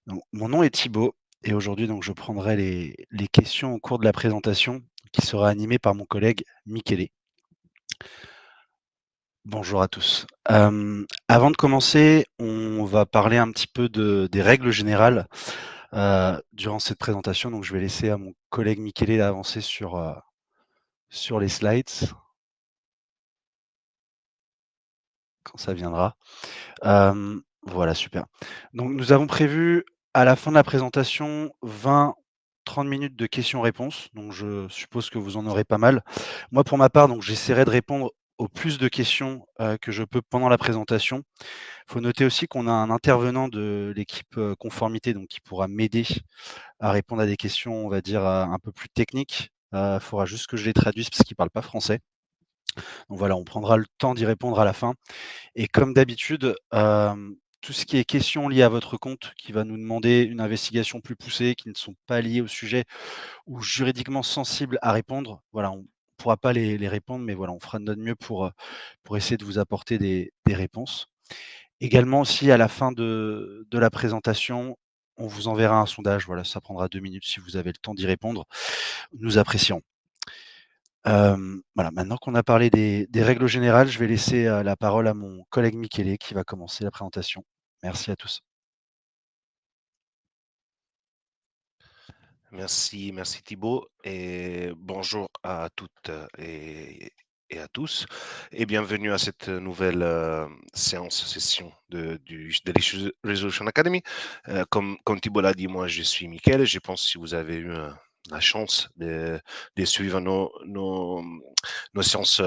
Donc, mon nom est Thibaut et aujourd'hui donc je prendrai les questions au cours de la présentation qui sera animée par mon collègue Michele. Bonjour à tous. Avant de commencer, on va parler un petit peu des règles générales durant cette présentation. Donc je vais laisser à mon collègue Michele d'avancer sur les slides quand ça viendra. Voilà, super. Donc nous avons prévu à la fin de la présentation 20-30 minutes de questions-réponses, donc je suppose que vous en aurez pas mal. Moi, pour ma part, donc j'essaierai de répondre au plus de questions, que je peux pendant la présentation. Il faut noter aussi qu'on a un intervenant de l'équipe, conformité, donc qui pourra m'aider à répondre à des questions, on va dire, un peu plus techniques. Il faudra juste que je les traduise parce qu'il ne parle pas français. Donc voilà, on prendra le temps d'y répondre à la fin. Et comme d'habitude, tout ce qui est questions liées à votre compte, qui va nous demander une investigation plus poussée, qui ne sont pas liées au sujet ou juridiquement sensibles à répondre, voilà, on ne pourra pas les répondre, mais voilà, on fera de notre mieux pour essayer de vous apporter des réponses. Également aussi à la fin de la présentation, on vous enverra un sondage, voilà, ça prendra 2 minutes si vous avez le temps d'y répondre. Nous apprécions. Voilà, maintenant qu'on a parlé des règles générales, je vais laisser, la parole à mon collègue Michele qui va commencer la présentation. Merci à tous. Merci Thibaut et bonjour à toutes et à tous et bienvenue à cette nouvelle session de l'Issue Resolution Academy. Comme Thibaut l'a dit, moi je suis Mickaël. Je pense que si vous avez eu la chance de suivre nos séances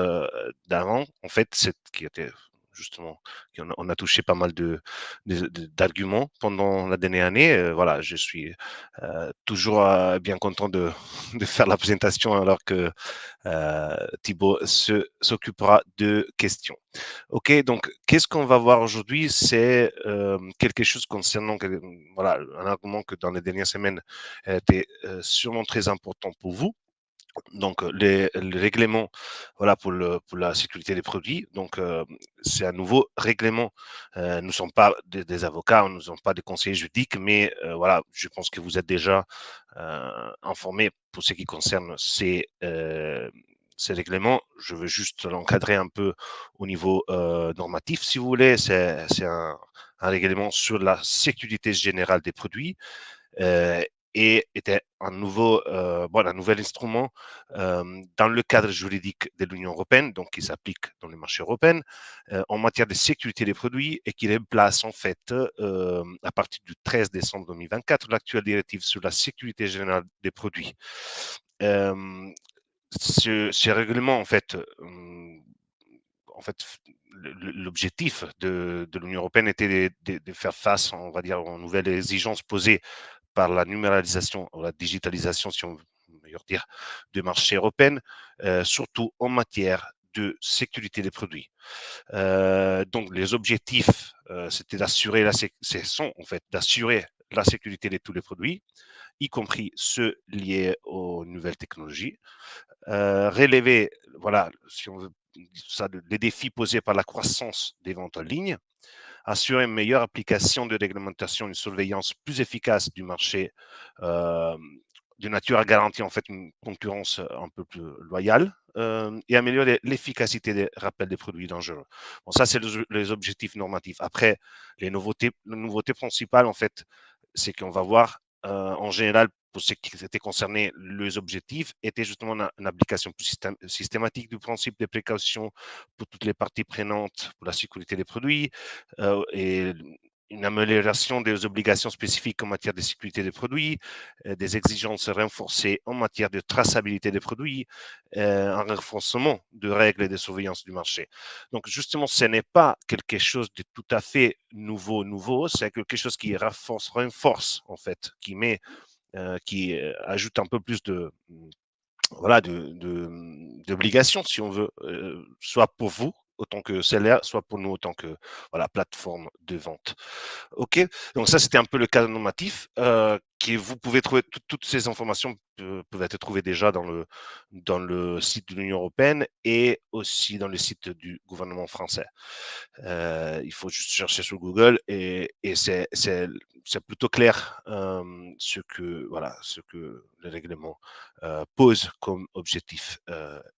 d'avant, en fait, qui était justement, on a touché pas mal d'arguments pendant la dernière année. Voilà, je suis toujours bien content de faire la présentation alors que Thibaut s'occupera de questions. Ok, donc qu'est-ce qu'on va voir aujourd'hui? C'est quelque chose concernant voilà, un argument que dans les dernières semaines était sûrement très important pour vous. Donc, les règlements, voilà, pour la sécurité des produits. Donc, c'est un nouveau règlement. Nous ne sommes pas des avocats, nous ne sommes pas des conseillers juridiques, mais voilà, je pense que vous êtes déjà informés pour ce qui concerne ces règlements. Je veux juste l'encadrer un peu au niveau normatif, si vous voulez. C'est un règlement sur la sécurité générale des produits euh, et était un nouvel instrument dans le cadre juridique de l'Union européenne, donc qui s'applique dans le marché européen, en matière de sécurité des produits et qui remplace en fait, à partir du 13 décembre 2024, l'actuelle directive sur la sécurité générale des produits. Euh, ce règlement, en fait, l'objectif de l'Union européenne était de faire face, on va dire, aux nouvelles exigences posées par la numéralisation ou la digitalisation, si on veut meilleur dire, du marché européen, surtout en matière de sécurité des produits. Donc, les objectifs, c'était d'assurer sont en fait d'assurer la sécurité de tous les produits, y compris ceux liés aux nouvelles technologies, relever, voilà, si on veut ça, les défis posés par la croissance des ventes en ligne, assurer une meilleure application de réglementation, une surveillance plus efficace du marché, euh, de nature à garantir en fait une concurrence un peu plus loyale et améliorer l'efficacité des rappels des produits dangereux. Bon, ça, c'est les objectifs normatifs. Après, les nouveautés principales, en fait, c'est qu'on va voir en général pour ce qui était concerné, les objectifs étaient justement une application plus systématique du principe de précaution pour toutes les parties prenantes pour la sécurité des produits, et une amélioration des obligations spécifiques en matière de sécurité des produits, des exigences renforcées en matière de traçabilité des produits, un renforcement de règles et de surveillance du marché. Donc justement, ce n'est pas quelque chose de tout à fait nouveau, c'est quelque chose qui renforce en fait, qui ajoute un peu plus de voilà, d'obligations, si on veut, soit pour vous, autant que salaire, soit pour nous, autant que voilà, plateforme de vente. OK, donc ça, c'était un peu le cadre normatif, qui vous pouvez trouver toutes ces informations peuvent être trouvées déjà dans le site de l'Union européenne et aussi dans le site du gouvernement français. Il faut juste chercher sur Google et c'est plutôt clair ce que le règlement pose comme objectif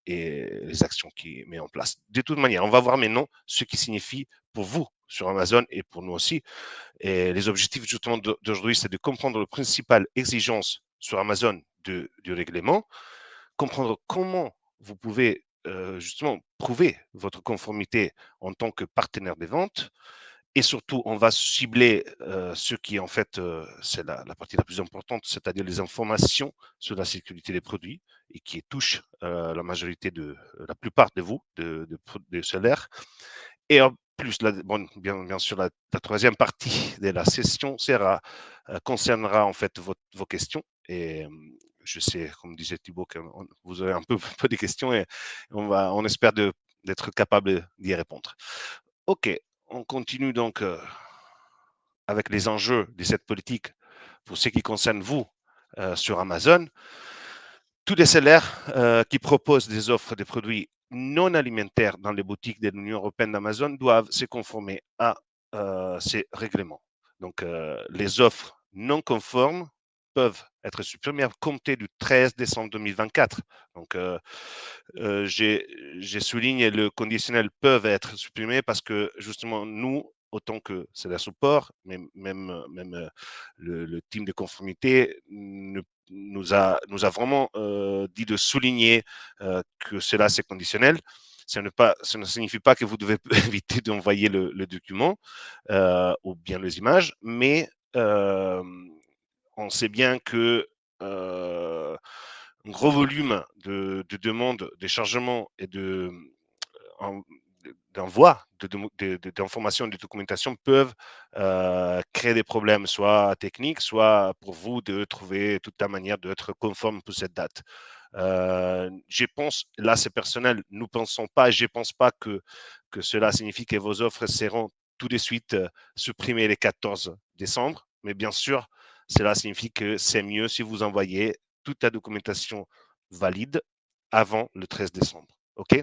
et les actions qu'il met en place. De toute manière, on va voir maintenant ce qui signifie pour vous sur Amazon et pour nous aussi. Et les objectifs justement d'aujourd'hui, c'est de comprendre les principales exigences sur Amazon du règlement, comprendre comment vous pouvez justement prouver votre conformité en tant que partenaire des ventes, et surtout, on va cibler ce qui, en fait, c'est la partie la plus importante, c'est-à-dire les informations sur la sécurité des produits et qui touche la majorité la plupart de vous, de salaires. Et en plus, bon, bien sûr, la troisième partie de la session concernera en fait vos questions. Et je sais, comme disait Thibaut, que vous aurez un peu, peu de questions et on espère d'être capable d'y répondre. OK, on continue donc avec les enjeux de cette politique pour ce qui concerne vous sur Amazon. Tous les sellers qui proposent des offres de produits non alimentaires dans les boutiques de l'Union européenne d'Amazon doivent se conformer à ces règlements. Donc, les offres non conformes peuvent être supprimées à compter du 13 décembre 2024. Donc, j'ai souligné le conditionnel peuvent être supprimés parce que justement, nous, autant que c'est le support, même le team de conformité nous a vraiment dit de souligner que cela c'est conditionnel. Ça ne signifie pas que vous devez éviter d'envoyer le document ou bien les images, mais on sait bien que un gros volume de demandes, de chargements et d'envoi d'informations et de documentation peuvent créer des problèmes, soit techniques, soit pour vous de trouver toute la manière d'être conforme pour cette date. Je pense, là c'est personnel, nous pensons pas, je pense pas que cela signifie que vos offres seront tout de suite supprimées le 14 décembre, mais bien sûr, cela signifie que c'est mieux si vous envoyez toute la documentation valide avant le 13 décembre. OK?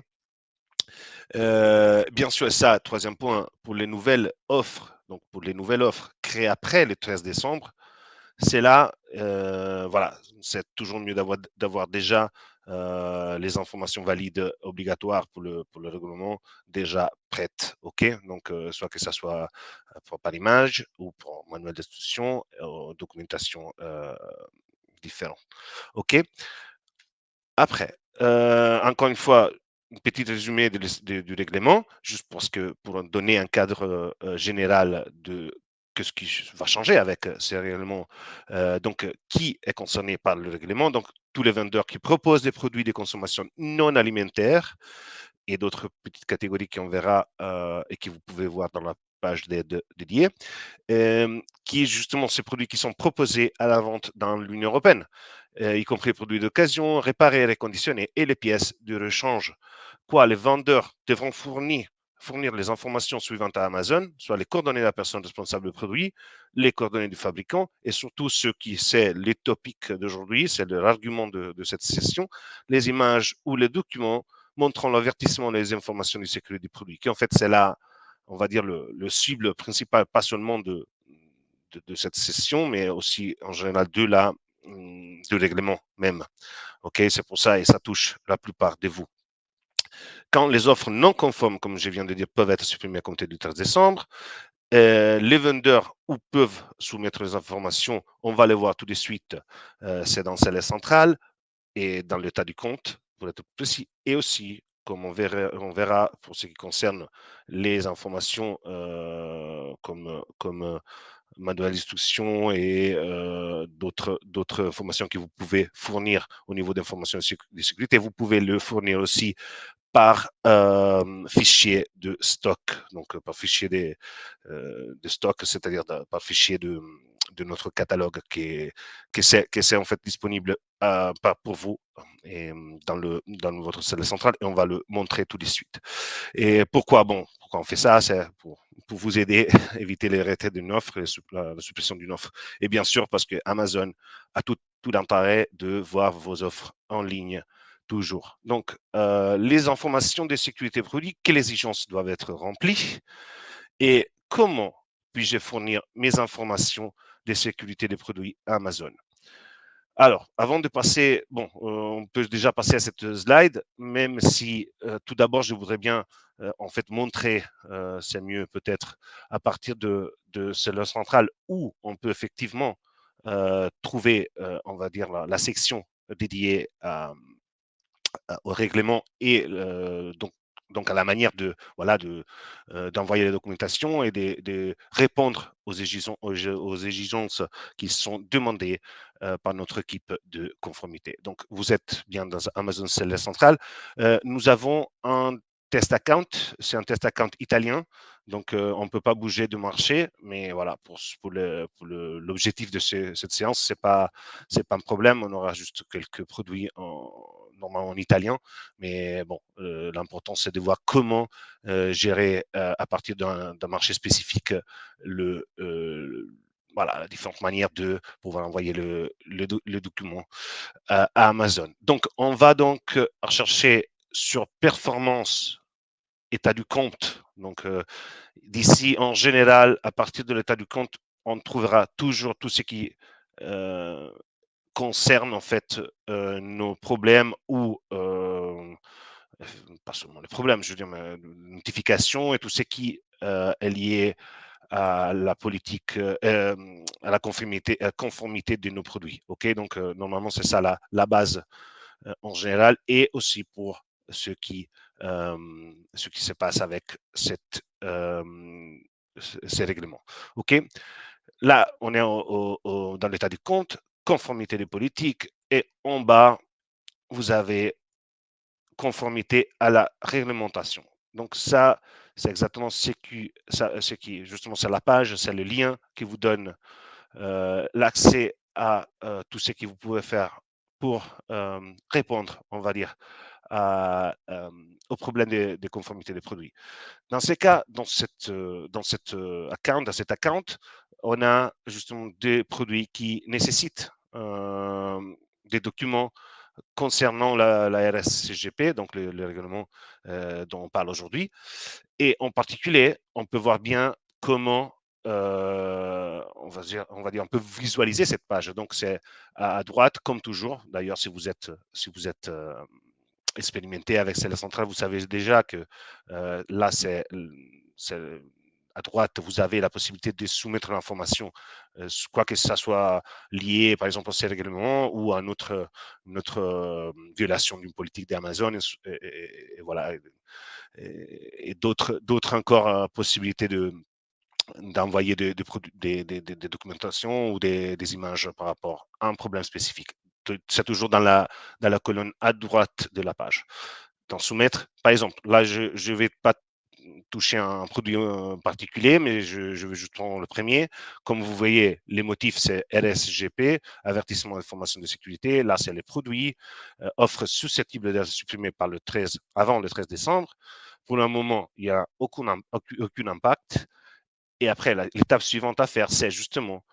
Bien sûr, ça, troisième point, pour les nouvelles offres, donc pour les nouvelles offres créées après le 13 décembre, c'est là, voilà, c'est toujours mieux d'avoir déjà les informations valides obligatoires pour le règlement déjà prêtes. OK? Donc, soit que ça soit par image ou pour manuel d'instruction, documentation différente. OK? Après, encore une fois, un petit résumé du règlement, juste pour donner un cadre général de ce qui va changer avec ces règlements. Donc, qui est concerné par le règlement? Donc, tous les vendeurs qui proposent des produits de consommation non alimentaire et d'autres petites catégories qu'on verra et que vous pouvez voir dans la page d'aide dédiée, qui est justement ces produits qui sont proposés à la vente dans l'Union européenne, y compris les produits d'occasion, réparés, réconditionnés et les pièces de rechange. Quoi, les vendeurs devront fournir les informations suivantes à Amazon, soit les coordonnées de la personne responsable du produit, les coordonnées du fabricant et surtout ce qui c'est les topics d'aujourd'hui, c'est l'argument de cette session, les images ou les documents montrant l'avertissement et les informations de sécurité du produit, qui en fait c'est là, on va dire, le cible principal, pas seulement de cette session, mais aussi en général du règlement même. OK, c'est pour ça et ça touche la plupart de vous. Quand les offres non conformes, comme je viens de dire, peuvent être supprimées à compter du 13 décembre, les vendeurs ou peuvent soumettre les informations, on va les voir tout de suite, c'est dans celle centrale et dans l'état du compte, pour être précis, et aussi, comme on verra pour ce qui concerne les informations comme manuel d'instruction et d'autres informations que vous pouvez fournir au niveau d'informations de sécurité, vous pouvez le fournir aussi par fichier de stock, donc par fichier de stock, c'est-à-dire par fichier de notre catalogue qui est en fait disponible pour vous et dans votre salle centrale et on va le montrer tout de suite. Et pourquoi pourquoi on fait ça? C'est pour vous aider à éviter les retraits d'une offre, la suppression d'une offre. Et bien sûr, parce que Amazon a tout l'intérêt de voir vos offres en ligne toujours. Donc, les informations de sécurité produit, quelles exigences doivent être remplies et comment puis-je fournir mes informations de sécurité des produits à Amazon? Alors, avant de passer, on peut déjà passer à cette slide, même si tout d'abord, je voudrais bien en fait montrer, c'est mieux peut-être, à partir de celle centrale où on peut effectivement trouver, on va dire, la section dédiée au règlement et donc à la manière de voilà d'envoyer la documentation et de répondre aux exigences qui sont demandées par notre équipe de conformité. Donc vous êtes bien dans Amazon Seller Central. Nous avons un test account, c'est un test account italien, donc on ne peut pas bouger de marché, mais voilà l'objectif de cette séance, c'est pas un problème, on aura juste quelques produits normalement en italien, mais bon, l'important c'est de voir comment gérer à partir d'un marché spécifique voilà, la différentes manières de pouvoir envoyer le document à Amazon. Donc, on va donc rechercher sur performance, état du compte. Donc, d'ici, en général, à partir de l'état du compte, on trouvera toujours tout ce qui concerne en fait nos problèmes ou pas seulement les problèmes, je veux dire, mais notifications et tout ce qui est lié à la politique, à la conformité de nos produits. Ok, donc normalement c'est ça la base en général et aussi pour ce qui, euh, ce qui se passe avec ces règlements. Ok, là on est dans l'état du compte, conformité des politiques et en bas vous avez conformité à la réglementation. Donc ça, c'est exactement justement, c'est la page, c'est le lien qui vous donne l'accès à tout ce que vous pouvez faire pour répondre, on va dire, aux problèmes de conformité des produits. Dans ces cas, dans cet account, on a justement des produits qui nécessitent des documents concernant la RSCGP, donc le règlement dont on parle aujourd'hui. Et en particulier, on peut voir bien comment, on va dire, on peut visualiser cette page. Donc, c'est à droite, comme toujours. D'ailleurs, si vous êtes expérimenté avec Celle Centrale, vous savez déjà que là, c'est à droite, vous avez la possibilité de soumettre l'information, quoi que ça soit lié, par exemple, au ces règlements ou à une autre violation d'une politique d'Amazon. Et voilà. Et d'autres encore possibilités d'envoyer des documentations ou des images par rapport à un problème spécifique. C'est toujours dans la colonne à droite de la page. Dans soumettre, par exemple, là, je ne vais pas toucher un produit particulier, mais je vais juste prendre le premier. Comme vous voyez, les motifs, c'est RSGP, avertissement d'information de sécurité. Là, c'est les produits, offres susceptibles d'être supprimées avant le 13 décembre. Pour le moment, il n'y a aucun impact. Et après, l'étape suivante à faire, c'est justement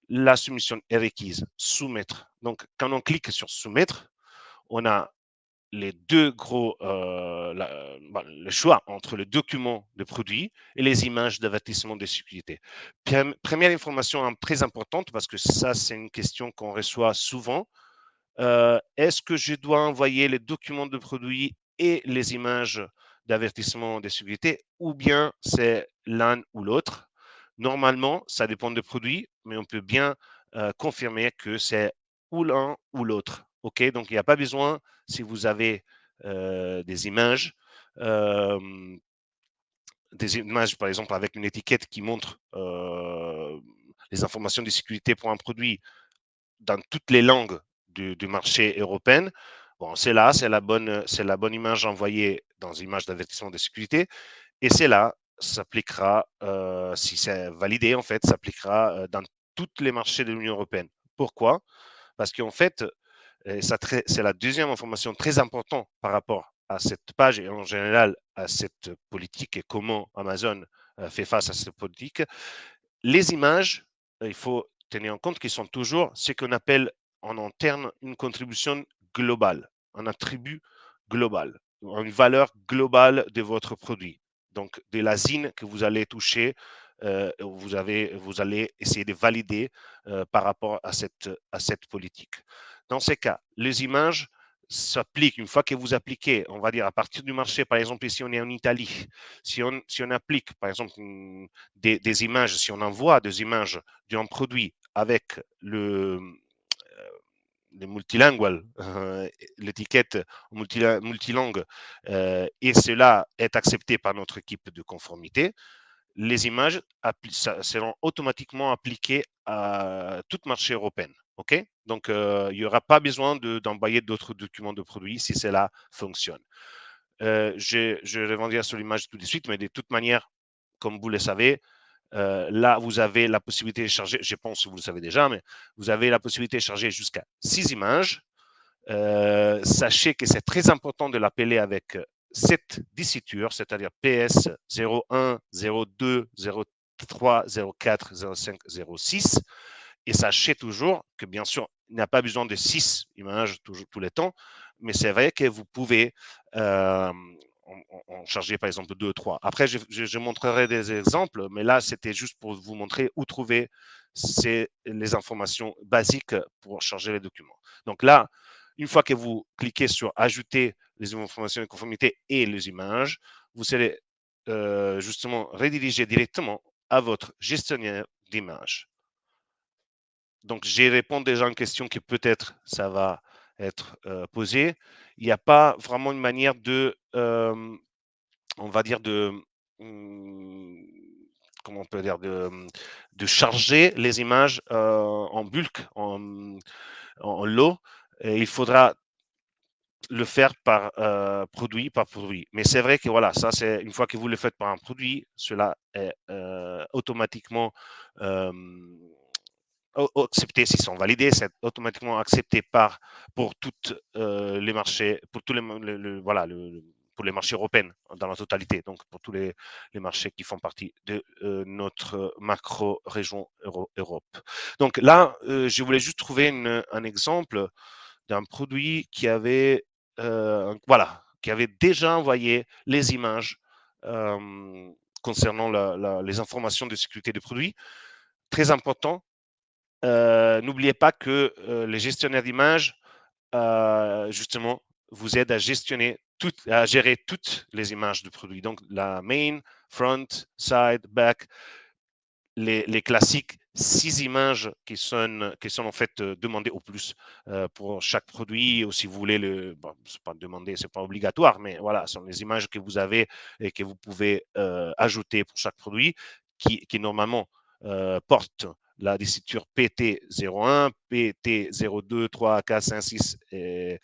la soumission est requise, soumettre. Donc, quand on clique sur soumettre, on a les deux gros, le choix entre le document de produit et les images d'avertissement de sécurité. Première information très importante, parce que ça, c'est une question qu'on reçoit souvent. Est-ce que je dois envoyer les documents de produit et les images d'avertissement de sécurité ou bien c'est l'un ou l'autre? Normalement, ça dépend des produits, mais on peut bien confirmer que c'est ou l'un ou l'autre. OK, donc il n'y a pas besoin, si vous avez des images, euh, par exemple, avec une étiquette qui montre les informations de sécurité pour un produit dans toutes les langues du marché européen. Bon, c'est la bonne image envoyée dans image d'avertissement de sécurité. Et c'est là, s'appliquera, si c'est validé, en fait, s'appliquera dans tous les marchés de l'Union européenne. Pourquoi? Parce qu'en fait, c'est la deuxième information très importante par rapport à cette page et en général à cette politique et comment Amazon fait face à cette politique. Les images, il faut tenir en compte qu'ils sont toujours ce qu'on appelle en interne une contribution globale, un attribut global, une valeur globale de votre produit. Donc, de la zine que vous allez toucher vous allez essayer de valider par rapport à cette politique. Dans ces cas, les images s'appliquent, une fois que vous appliquez, on va dire à partir du marché, par exemple ici on est en Italie, si on applique par exemple des images, si on envoie des images d'un produit avec le multilingual, l'étiquette multilangue, et cela est accepté par notre équipe de conformité, les images seront automatiquement appliquées à tout marché européen. OK? Donc, il n'y aura pas besoin d'envoyer d'autres documents de produits si cela fonctionne. Je vais revenir sur l'image tout de suite, mais de toute manière, comme vous le savez, là, vous avez la possibilité de charger, je pense que vous le savez déjà, mais vous avez la possibilité de charger jusqu'à 6 images. Sachez que c'est très important de l'appeler avec cette diciture, c'est-à-dire PS 01, 02, 03, 04, 05, 06. Et sachez toujours que, bien sûr, il n'y a pas besoin de 6 images toujours, tous les temps, mais c'est vrai que vous pouvez en charger, par exemple, 2 ou 3. Après, je montrerai des exemples, mais là, c'était juste pour vous montrer où trouver les informations basiques pour charger les documents. Donc là, une fois que vous cliquez sur Ajouter les informations de conformité et les images, vous allez justement rediriger directement à votre gestionnaire d'images. Donc, j'ai répondu déjà à une question qui peut-être ça va être posée. Il n'y a pas vraiment une manière on va dire, hum, comment on peut dire, de charger les images en bulk, en lot. Et il faudra le faire produit par produit. Mais c'est vrai que voilà, ça c'est une fois que vous le faites par un produit, cela est automatiquement euh, accepté, s'ils sont validés, c'est automatiquement accepté pour tous les marchés, pour tous voilà, pour les marchés européens dans la totalité, donc pour tous les marchés qui font partie de notre macro-région Europe. Donc là, je voulais juste trouver un exemple d'un produit qui avait déjà envoyé les images concernant les informations de sécurité des produits. Très important, n'oubliez pas que les gestionnaires d'images, justement, vous aident à gérer toutes les images du produit. Donc, la main, front, side, back, les classiques 6 images qui sont en fait demandées au plus pour chaque produit, ou si vous voulez bon, c'est pas demandé, c'est pas obligatoire, mais voilà, ce sont les images que vous avez et que vous pouvez ajouter pour chaque produit qui normalement portent la déciture PT01, PT02, 3, 4, 5, 6 et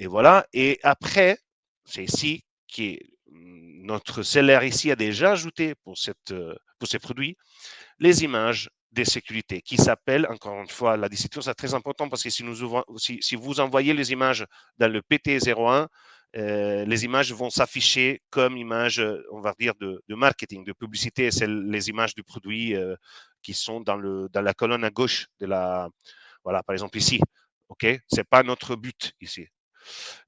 voilà. Et après, c'est ici qui notre CLR ici a déjà ajouté pour ces produits les images de sécurité qui s'appellent, encore une fois, la déciture, c'est très important parce que si vous envoyez les images dans le PT01, les images vont s'afficher comme images, on va dire, de marketing, de publicité. C'est les images du produit qui sont dans la colonne à gauche de voilà, par exemple ici. OK? C'est pas notre but ici.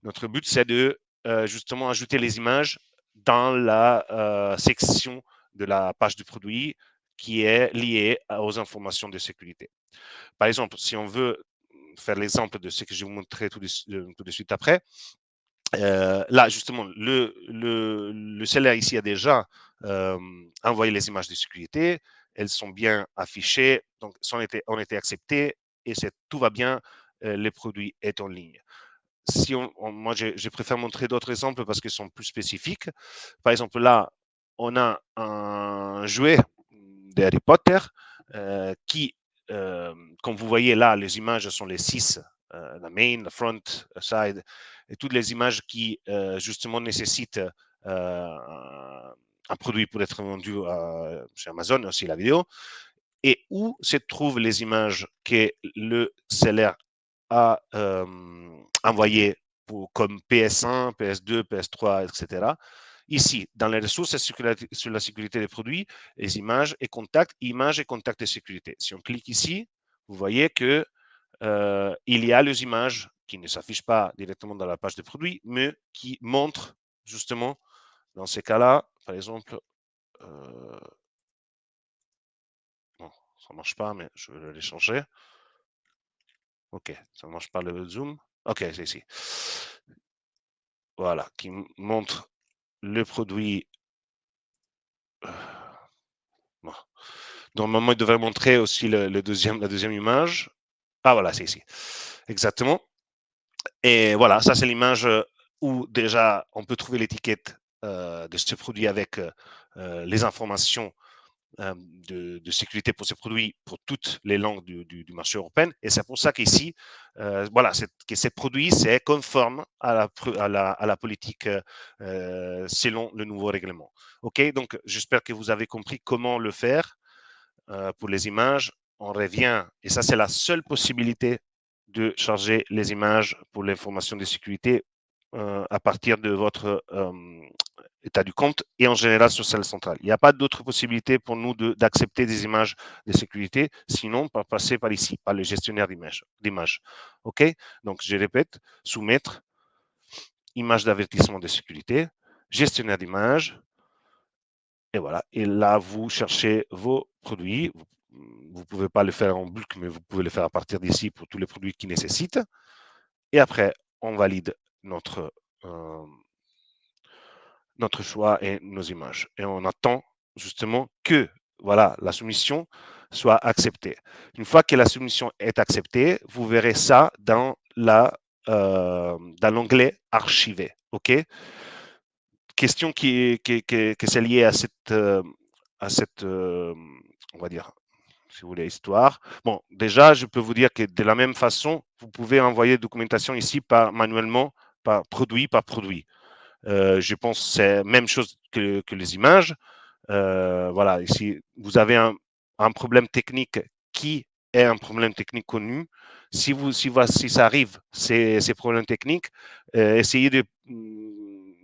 Notre but, c'est de justement ajouter les images dans la section de la page du produit qui est liée aux informations de sécurité. Par exemple, si on veut faire l'exemple de ce que je vais vous montrer tout de suite après, là, justement, le CLR ici a déjà envoyé les images de sécurité. Elles sont bien affichées, donc ont été acceptées et tout va bien. Le produit est en ligne. Si moi, je préfère montrer d'autres exemples parce qu'ils sont plus spécifiques. Par exemple, là, on a un jouet d'Harry Potter qui, comme vous voyez là, les images sont les 6, la main, la front, la side, et toutes les images qui, justement, nécessitent un produit pour être vendu chez Amazon, aussi la vidéo, et où se trouvent les images que le seller a envoyées comme PS1, PS2, PS3, etc. Ici, dans les ressources sur la sécurité des produits, les images et contacts de sécurité. Si on clique ici, vous voyez que il y a les images qui ne s'affichent pas directement dans la page de produits, mais qui montrent justement, dans ces cas-là, par exemple, euh, ça ne marche pas, mais je vais les changer. OK, ça ne marche pas le zoom. OK, c'est ici. Voilà, qui montre le produit. Bon. Normalement, il devrait montrer aussi la deuxième image. Ah voilà, c'est ici. Exactement. Et voilà, ça c'est l'image où déjà on peut trouver l'étiquette de ce produit avec les informations de sécurité pour ces produits pour toutes les langues du marché européen. Et c'est pour ça qu'ici, voilà, que ces produits, c'est conforme à la politique selon le nouveau règlement. OK, donc j'espère que vous avez compris comment le faire pour les images. On revient, et ça, c'est la seule possibilité de charger les images pour l'information de sécurité à partir de votre état du compte et en général sur celle centrale. Il n'y a pas d'autre possibilité pour nous d'accepter des images de sécurité, sinon par passer par ici, par le gestionnaire d'images. OK? Donc, je répète, soumettre, image d'avertissement de sécurité, gestionnaire d'images, et voilà. Et là, vous cherchez vos produits. Vous ne pouvez pas le faire en bulk, mais vous pouvez le faire à partir d'ici pour tous les produits qui nécessitent. Et après, on valide euh, notre choix et nos images. Et on attend justement que voilà, la soumission soit acceptée. Une fois que la soumission est acceptée, vous verrez ça dans l'onglet archivé. OK? Question qui est liée à cette on va dire, si vous voulez, histoire. Bon, déjà, je peux vous dire que de la même façon, vous pouvez envoyer documentation ici manuellement, par produit. Je pense que c'est la même chose que les images. Voilà, ici, vous avez un problème technique qui est un problème technique connu. Si ça arrive, ces problèmes techniques, essayez de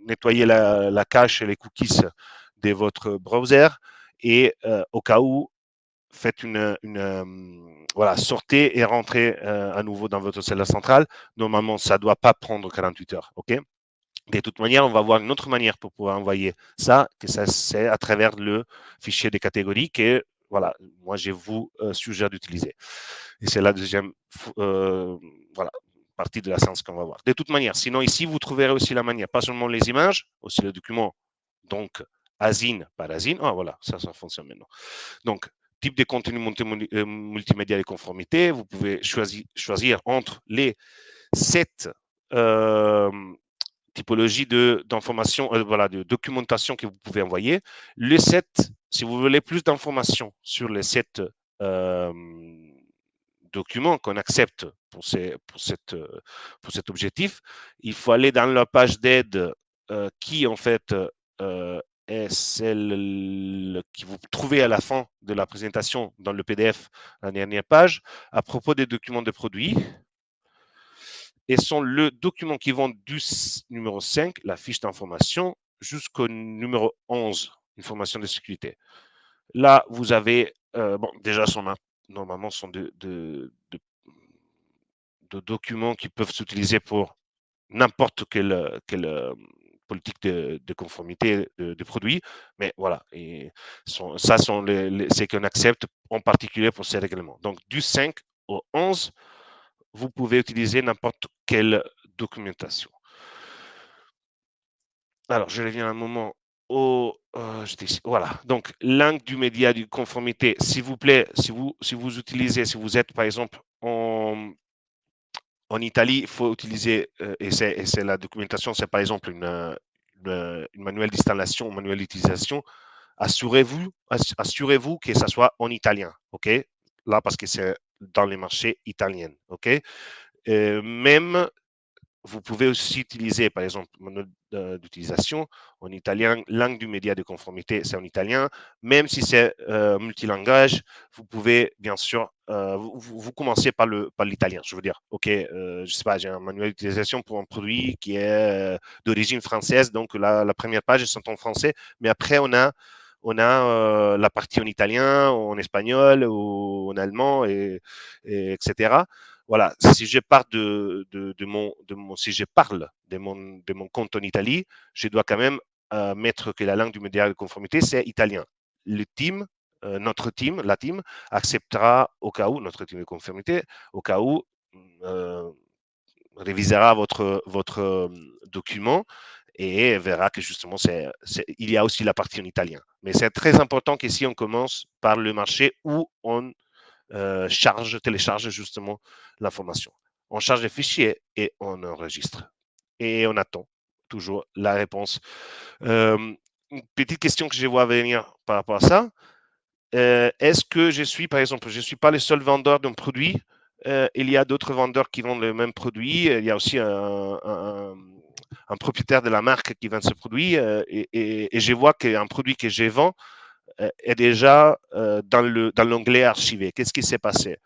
nettoyer la cache et les cookies de votre browser et au cas où, faites voilà, sortez et rentrez à nouveau dans votre cellule centrale. Normalement, ça ne doit pas prendre 48 heures. OK? De toute manière, on va voir une autre manière pour pouvoir envoyer ça, que ça c'est à travers le fichier des catégories que voilà, moi je vous suggère d'utiliser. Et c'est la deuxième voilà, partie de la séance qu'on va voir. De toute manière, sinon ici, vous trouverez aussi la manière, pas seulement les images, aussi le document, donc ASIN par ASIN. Ah voilà, ça fonctionne maintenant. Donc, type de contenu multimédia et conformité, vous pouvez choisir entre les 7 typologie d'information, voilà, de documentation que vous pouvez envoyer. Le 7, si vous voulez plus d'informations sur les 7 euh, documents qu'on accepte pour cet objectif, il faut aller dans la page d'aide qui, en fait, est celle que vous trouvez à la fin de la présentation dans le PDF, la dernière page, à propos des documents de produits et sont le document qui vont du numéro 5, la fiche d'information, jusqu'au numéro 11, information de sécurité. Là, vous avez, bon, déjà, normalement, sont de documents qui peuvent s'utiliser pour n'importe quelle politique de conformité de produits, mais voilà, ça sont ce qu'on accepte en particulier pour ces règlements. Donc, du 5 au 11, vous pouvez utiliser n'importe quelle documentation. Alors, je reviens un moment voilà. Donc, langue du média de conformité, s'il vous plaît, si vous utilisez, si vous êtes par exemple en Italie, il faut utiliser, et c'est la documentation, c'est par exemple une manuel d'installation, un manuel d'utilisation. Assurez-vous que ça soit en italien, OK? Là, parce que c'est dans les marchés italiens, OK? Même vous pouvez aussi utiliser, par exemple, manuel d'utilisation en italien, langue du média de conformité, c'est en italien. Même si c'est multilangage, vous pouvez, bien sûr, vous commencez par l'italien. Je veux dire, OK, je sais pas, j'ai un manuel d'utilisation pour un produit qui est d'origine française, donc la première page est en français, mais après, on a la partie en italien, en espagnol, ou en allemand, etc. Voilà, si je parle si je parle de mon compte en Italie, je dois quand même mettre que la langue du média de conformité, c'est italien. Le team, notre team, la team, acceptera au cas où, notre team de conformité, au cas où, euh, révisera votre document et verra que justement, il y a aussi la partie en italien. Mais c'est très important qu'ici, on commence par le marché où on télécharge justement l'information. On charge les fichiers et on enregistre. Et on attend toujours la réponse. Une petite question que je vois venir par rapport à ça. Est-ce que je suis, par exemple, je ne suis pas le seul vendeur d'un produit. Il y a d'autres vendeurs qui vendent le même produit. Il y a aussi un propriétaire de la marque qui vend ce produit. Et je vois qu'un produit que je vends est déjà dans l'onglet archivé. Qu'est-ce qui s'est passé?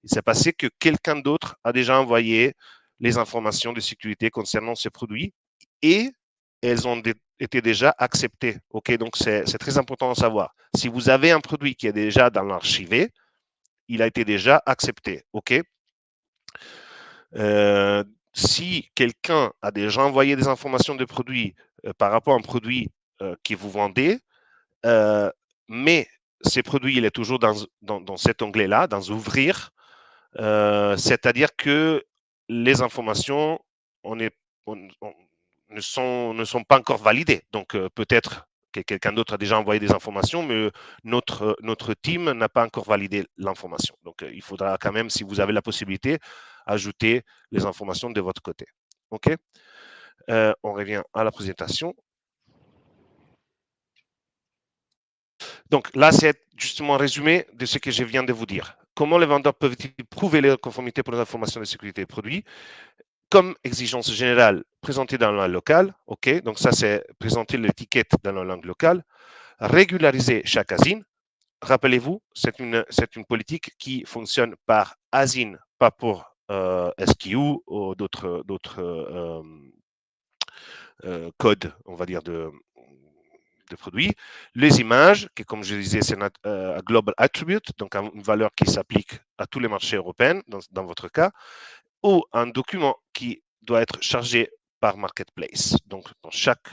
Il s'est passé que quelqu'un d'autre a déjà envoyé les informations de sécurité concernant ce produit et elles ont été déjà acceptées. OK, donc c'est très important à savoir. Si vous avez un produit qui est déjà dans l'archivé, il a été déjà accepté. OK. Si quelqu'un a déjà envoyé des informations de produits par rapport à un produit que vous vendez, mais ces produits, il est toujours dans cet onglet-là, dans Ouvrir. C'est-à-dire que les informations on est, on ne sont pas encore validées. Donc, peut-être que quelqu'un d'autre a déjà envoyé des informations, mais notre team n'a pas encore validé l'information. Donc, il faudra quand même, si vous avez la possibilité, ajouter les informations de votre côté. OK. On revient à la présentation. Donc là, c'est justement un résumé de ce que je viens de vous dire. Comment les vendeurs peuvent-ils prouver leur conformité pour les informations de sécurité des produits? Comme exigence générale présentée dans la langue locale, ok, donc ça c'est présenter l'étiquette dans la langue locale, régulariser chaque ASIN. Rappelez-vous, c'est une politique qui fonctionne par ASIN, pas pour SKU ou d'autres codes, on va dire, de produits. Les images, qui comme je disais, c'est un global attribute, donc une valeur qui s'applique à tous les marchés européens, dans votre cas, ou un document qui doit être chargé par Marketplace, donc dans chaque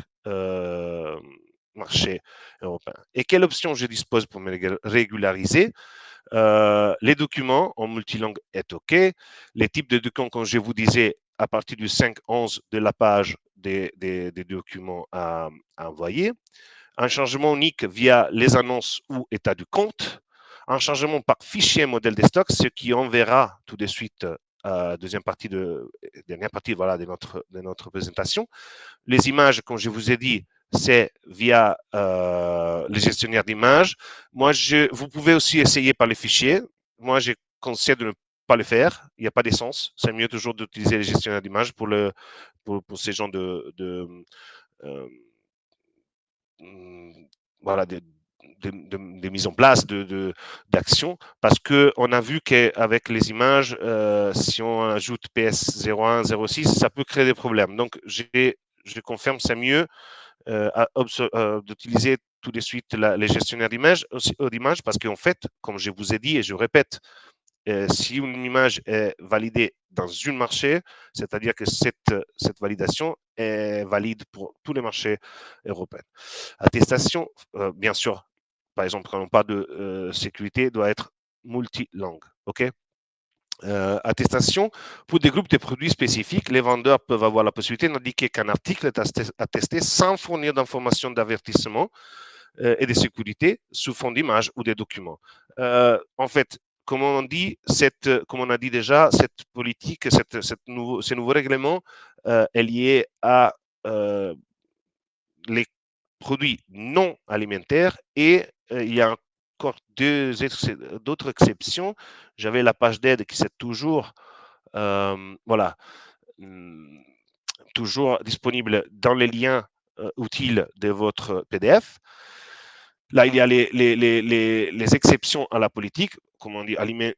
marché européen. Et quelle option je dispose pour me régulariser? Les documents en multilangue est OK. Les types de documents, comme je vous disais, à partir du 5.11 de la page des documents à envoyer. Un changement unique via les annonces ou état du compte. Un changement par fichier modèle des stocks, ce qui enverra tout de suite dernière partie voilà, de notre présentation. Les images, comme je vous ai dit, c'est via le gestionnaire d'images. Vous pouvez aussi essayer par les fichiers. Moi, je conseille de ne pas le faire. Il n'y a pas d'essence. C'est mieux toujours d'utiliser les gestionnaires d'images pour ces genres euh, voilà, de mise en place d'actions, parce qu'on a vu qu'avec les images, si on ajoute PS01, 06, ça peut créer des problèmes. Donc, je confirme, c'est mieux d'utiliser tout de suite les gestionnaires d'images parce qu'en fait, comme je vous ai dit et je répète, si une image est validée dans un marché, c'est-à-dire que cette validation est valide pour tous les marchés européens. Attestation, bien sûr, par exemple, quand on parle de sécurité, doit être multilangue. OK. Attestation, pour des groupes de produits spécifiques, les vendeurs peuvent avoir la possibilité d'indiquer qu'un article est attesté sans fournir d'informations d'avertissement et de sécurité sous fond d'image ou des documents. En fait, comme on dit, comme on a dit déjà, cette politique, ce nouveau règlement est lié à les produits non alimentaires et il y a encore d'autres exceptions. J'avais la page d'aide qui c'est toujours voilà, hum, toujours disponible dans les liens utiles de votre PDF. Là, il y a les exceptions à la politique, comme on dit, les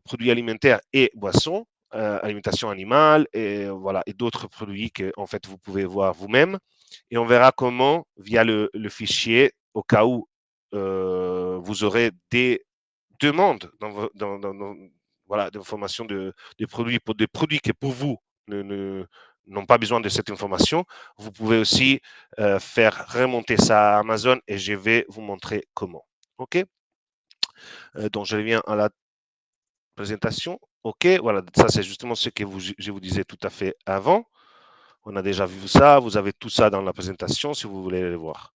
produits alimentaires et boissons, alimentation animale et, voilà, et d'autres produits que en fait, vous pouvez voir vous-même. Et on verra comment, via le fichier, au cas où vous aurez des demandes voilà, d'informations de produits, pour des produits que pour vous n'ont pas besoin de cette information, vous pouvez aussi faire remonter ça à Amazon et je vais vous montrer comment. OK. Donc, je reviens à la présentation. OK, voilà, ça c'est justement ce que je vous disais tout à fait avant. On a déjà vu ça, vous avez tout ça dans la présentation si vous voulez le voir.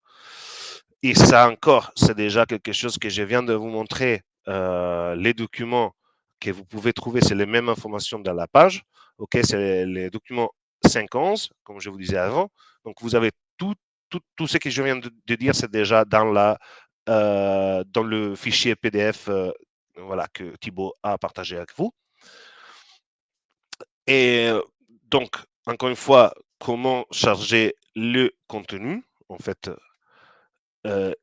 Et ça encore, c'est déjà quelque chose que je viens de vous montrer. Les documents que vous pouvez trouver, c'est les mêmes informations dans la page. OK, c'est les documents 5.11, comme je vous disais avant. Donc, vous avez tout ce que je viens de dire, c'est déjà dans le fichier PDF voilà, que Thibaut a partagé avec vous. Et donc, encore une fois, comment charger le contenu? En fait,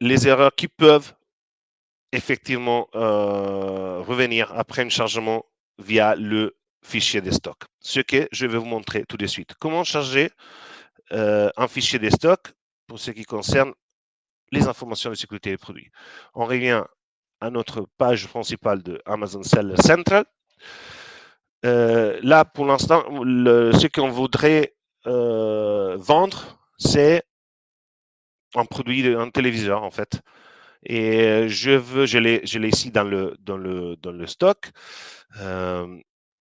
les erreurs qui peuvent effectivement revenir après un chargement via le fichier de stock. Ce que je vais vous montrer tout de suite. Comment charger un fichier de stock pour ce qui concerne les informations de sécurité des produits. On revient à notre page principale de Amazon Seller Central. Là, pour l'instant, ce qu'on voudrait vendre, c'est un produit, un téléviseur en fait. Et je l'ai ici dans le stock.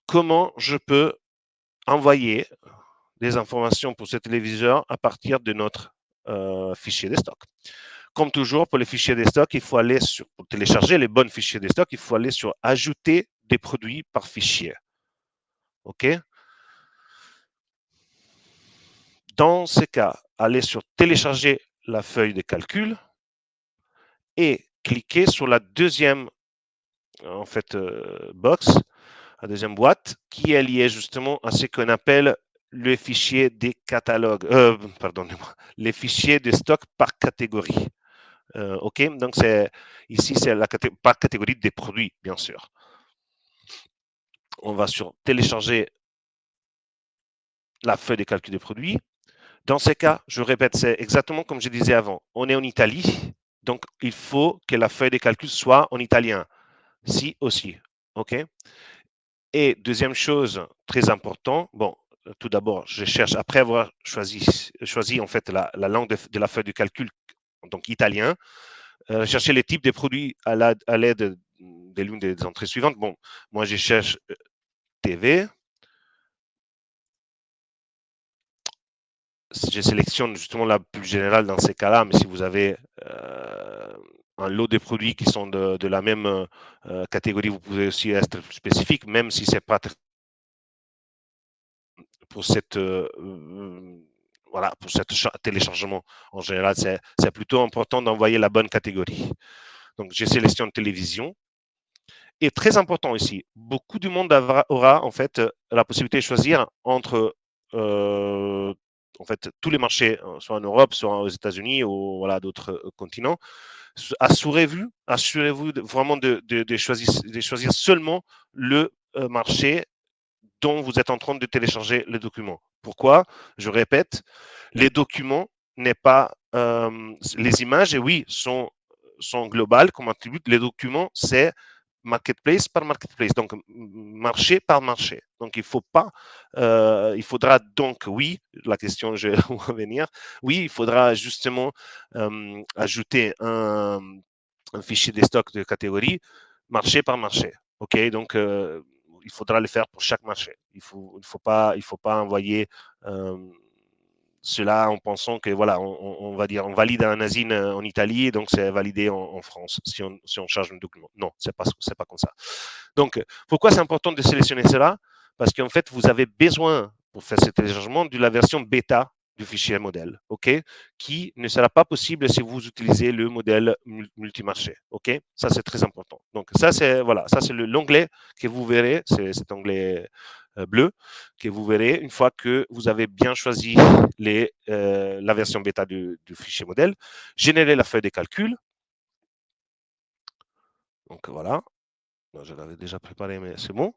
Comment je peux envoyer des informations pour ce téléviseur à partir de notre fichier de stock? Comme toujours, pour les fichiers de stock, il faut aller pour télécharger les bons fichiers de stock, il faut aller sur ajouter des produits par fichier. OK? Dans ce cas, allez sur télécharger la feuille de calcul et cliquez sur la deuxième en fait, box, la deuxième boîte, qui est liée justement à ce qu'on appelle le fichier des catalogues, pardonnez-moi, les fichiers de stock par catégorie. OK, donc ici, c'est par catégorie des produits, bien sûr. On va sur télécharger la feuille de calcul des produits. Dans ces cas, je répète, c'est exactement comme je disais avant. On est en Italie, donc il faut que la feuille de calcul soit en italien. Si aussi. OK? Et deuxième chose très important, bon, tout d'abord, je cherche, après avoir choisi en fait la langue de la feuille de calcul, donc italien, chercher les types de produits à l'aide de l'une des entrées suivantes. Bon, moi, je cherche TV. Je sélectionne justement la plus générale dans ces cas-là, mais si vous avez un lot de produits qui sont de la même catégorie, vous pouvez aussi être plus spécifique, même si c'est pas pour cette voilà, pour ce téléchargement. En général, c'est plutôt important d'envoyer la bonne catégorie. Donc, je sélectionne télévision. Et très important ici, beaucoup de monde aura en fait la possibilité de choisir entre en fait tous les marchés, soit en Europe, soit aux États-Unis ou voilà d'autres continents. Assurez-vous vraiment de choisir seulement le marché dont vous êtes en train de télécharger les documents. Pourquoi? Je répète, les documents n'est pas les images, et oui, sont globales comme attribut. Les documents, c'est marketplace par marketplace, donc marché par marché. Donc il faut pas, il faudra donc oui, la question je vais revenir, oui, il faudra justement ajouter un fichier de stock de catégorie marché par marché. Ok, donc il faudra le faire pour chaque marché. Il faut pas envoyer cela en pensant que voilà, on va dire, on valide un asile en Italie, donc c'est validé en France si on charge un document. Non, c'est pas comme ça. Donc, pourquoi c'est important de sélectionner cela? Parce qu'en fait, vous avez besoin pour faire ce téléchargement de la version bêta du fichier modèle, ok, qui ne sera pas possible si vous utilisez le modèle multimarché, ok. Ça c'est très important. Donc ça c'est voilà, ça c'est l'onglet que vous verrez, c'est cet onglet bleu que vous verrez une fois que vous avez bien choisi la version bêta du fichier modèle. Générer la feuille de calcul. Donc voilà, je l'avais déjà préparé, mais c'est bon.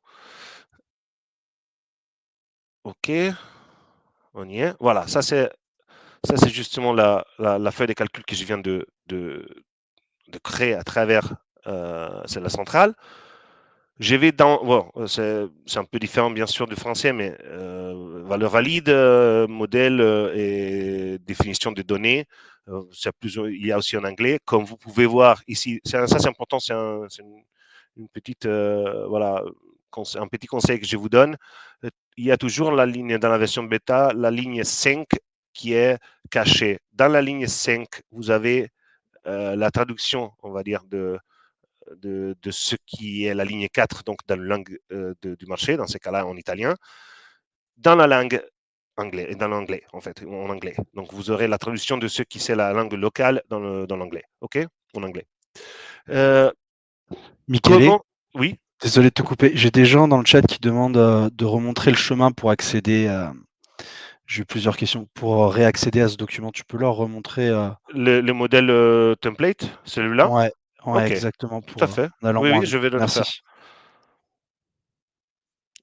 Ok, on y est. Voilà, ça c'est justement la feuille de calcul que je viens de créer à travers c'est la centrale. Je vais dans, bon, c'est un peu différent bien sûr du français, mais valeur valide, modèle et définition des données. Il y a aussi en anglais. Comme vous pouvez voir ici, ça c'est important, c'est une petite, voilà, un petit conseil que je vous donne. Il y a toujours la ligne dans la version bêta, la ligne 5 qui est cachée. Dans la ligne 5, vous avez la traduction, on va dire, de ce qui est la ligne 4, donc dans la langue du marché, dans ces cas-là en italien, dans la langue anglais, dans l'anglais, en fait, en anglais. Donc, vous aurez la traduction de ce qui c'est la langue locale dans l'anglais, OK? En anglais. Euh, Michele, comment? Oui, désolé de te couper. J'ai des gens dans le chat qui demandent de remontrer le chemin pour accéder. J'ai eu plusieurs questions. Pour réaccéder à ce document, tu peux leur remontrer. le modèle template, celui-là? Ouais, ouais, OK, exactement. tout à Pour fait. en allant Oui, moins oui, vite. je vais le faire. Merci.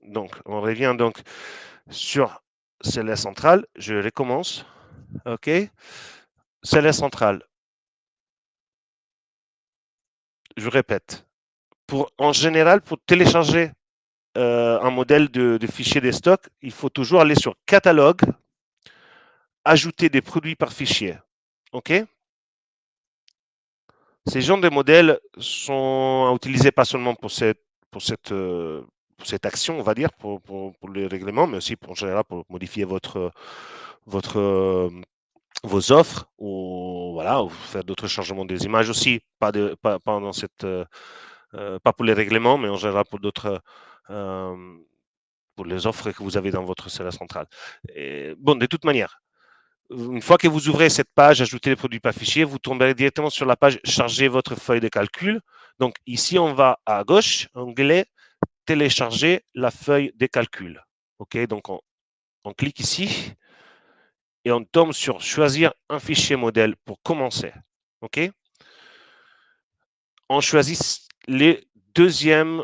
Donc, on revient donc sur celle centrale. Je recommence. OK? Celle centrale. Je répète. En général, pour télécharger un modèle de fichier des stocks, il faut toujours aller sur catalogue, ajouter des produits par fichier. OK? Ces genres de modèles sont utilisés pas seulement pour cette, euh, pour cette action, on va dire, pour le règlement, mais aussi en général pour modifier votre, vos offres ou, voilà, ou faire d'autres changements des images aussi, pas dans cette, pas pour les règlements, mais en général euh, pour les offres que vous avez dans votre serveur central. Et, bon, de toute manière, une fois que vous ouvrez cette page, ajoutez les produits par fichier, vous tomberez directement sur la page charger votre feuille de calcul. Donc ici, on va à gauche, onglet télécharger la feuille de calcul. OK, donc on clique ici et on tombe sur choisir un fichier modèle pour commencer. OK, on choisit la deuxième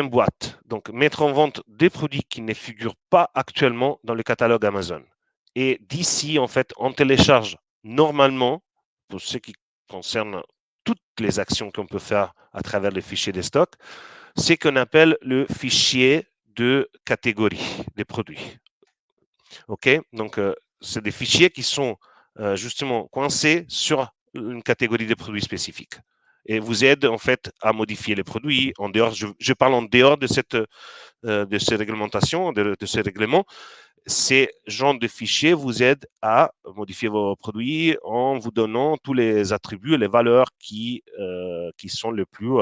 boîte. Donc, mettre en vente des produits qui ne figurent pas actuellement dans le catalogue Amazon. Et d'ici, en fait, on télécharge normalement, pour ce qui concerne toutes les actions qu'on peut faire à travers les fichiers des stocks, c'est qu'on appelle le fichier de catégorie des produits. OK? Donc, c'est des fichiers qui sont justement coincés sur une catégorie de produits spécifiques et vous aide en fait à modifier les produits en dehors. Je parle en dehors de ces réglementations, de ces règlements. Ces genres de fichiers vous aident à modifier vos produits en vous donnant tous les attributs et les valeurs qui sont les plus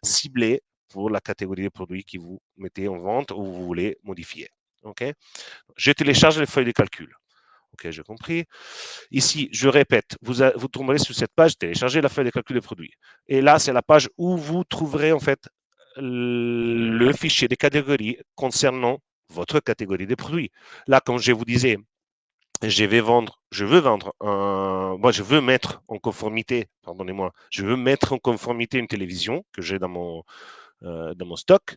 ciblés pour la catégorie de produits que vous mettez en vente ou vous voulez modifier. OK? Je télécharge les feuilles de calcul. OK, j'ai compris. Ici, je répète, vous tomberez sur cette page, télécharger la feuille de calcul des produits. Et là, c'est la page où vous trouverez en fait le fichier des catégories concernant votre catégorie de produits. Là, comme je vous disais, je veux mettre en conformité, pardonnez-moi, je veux mettre en conformité une télévision que j'ai dans mon stock,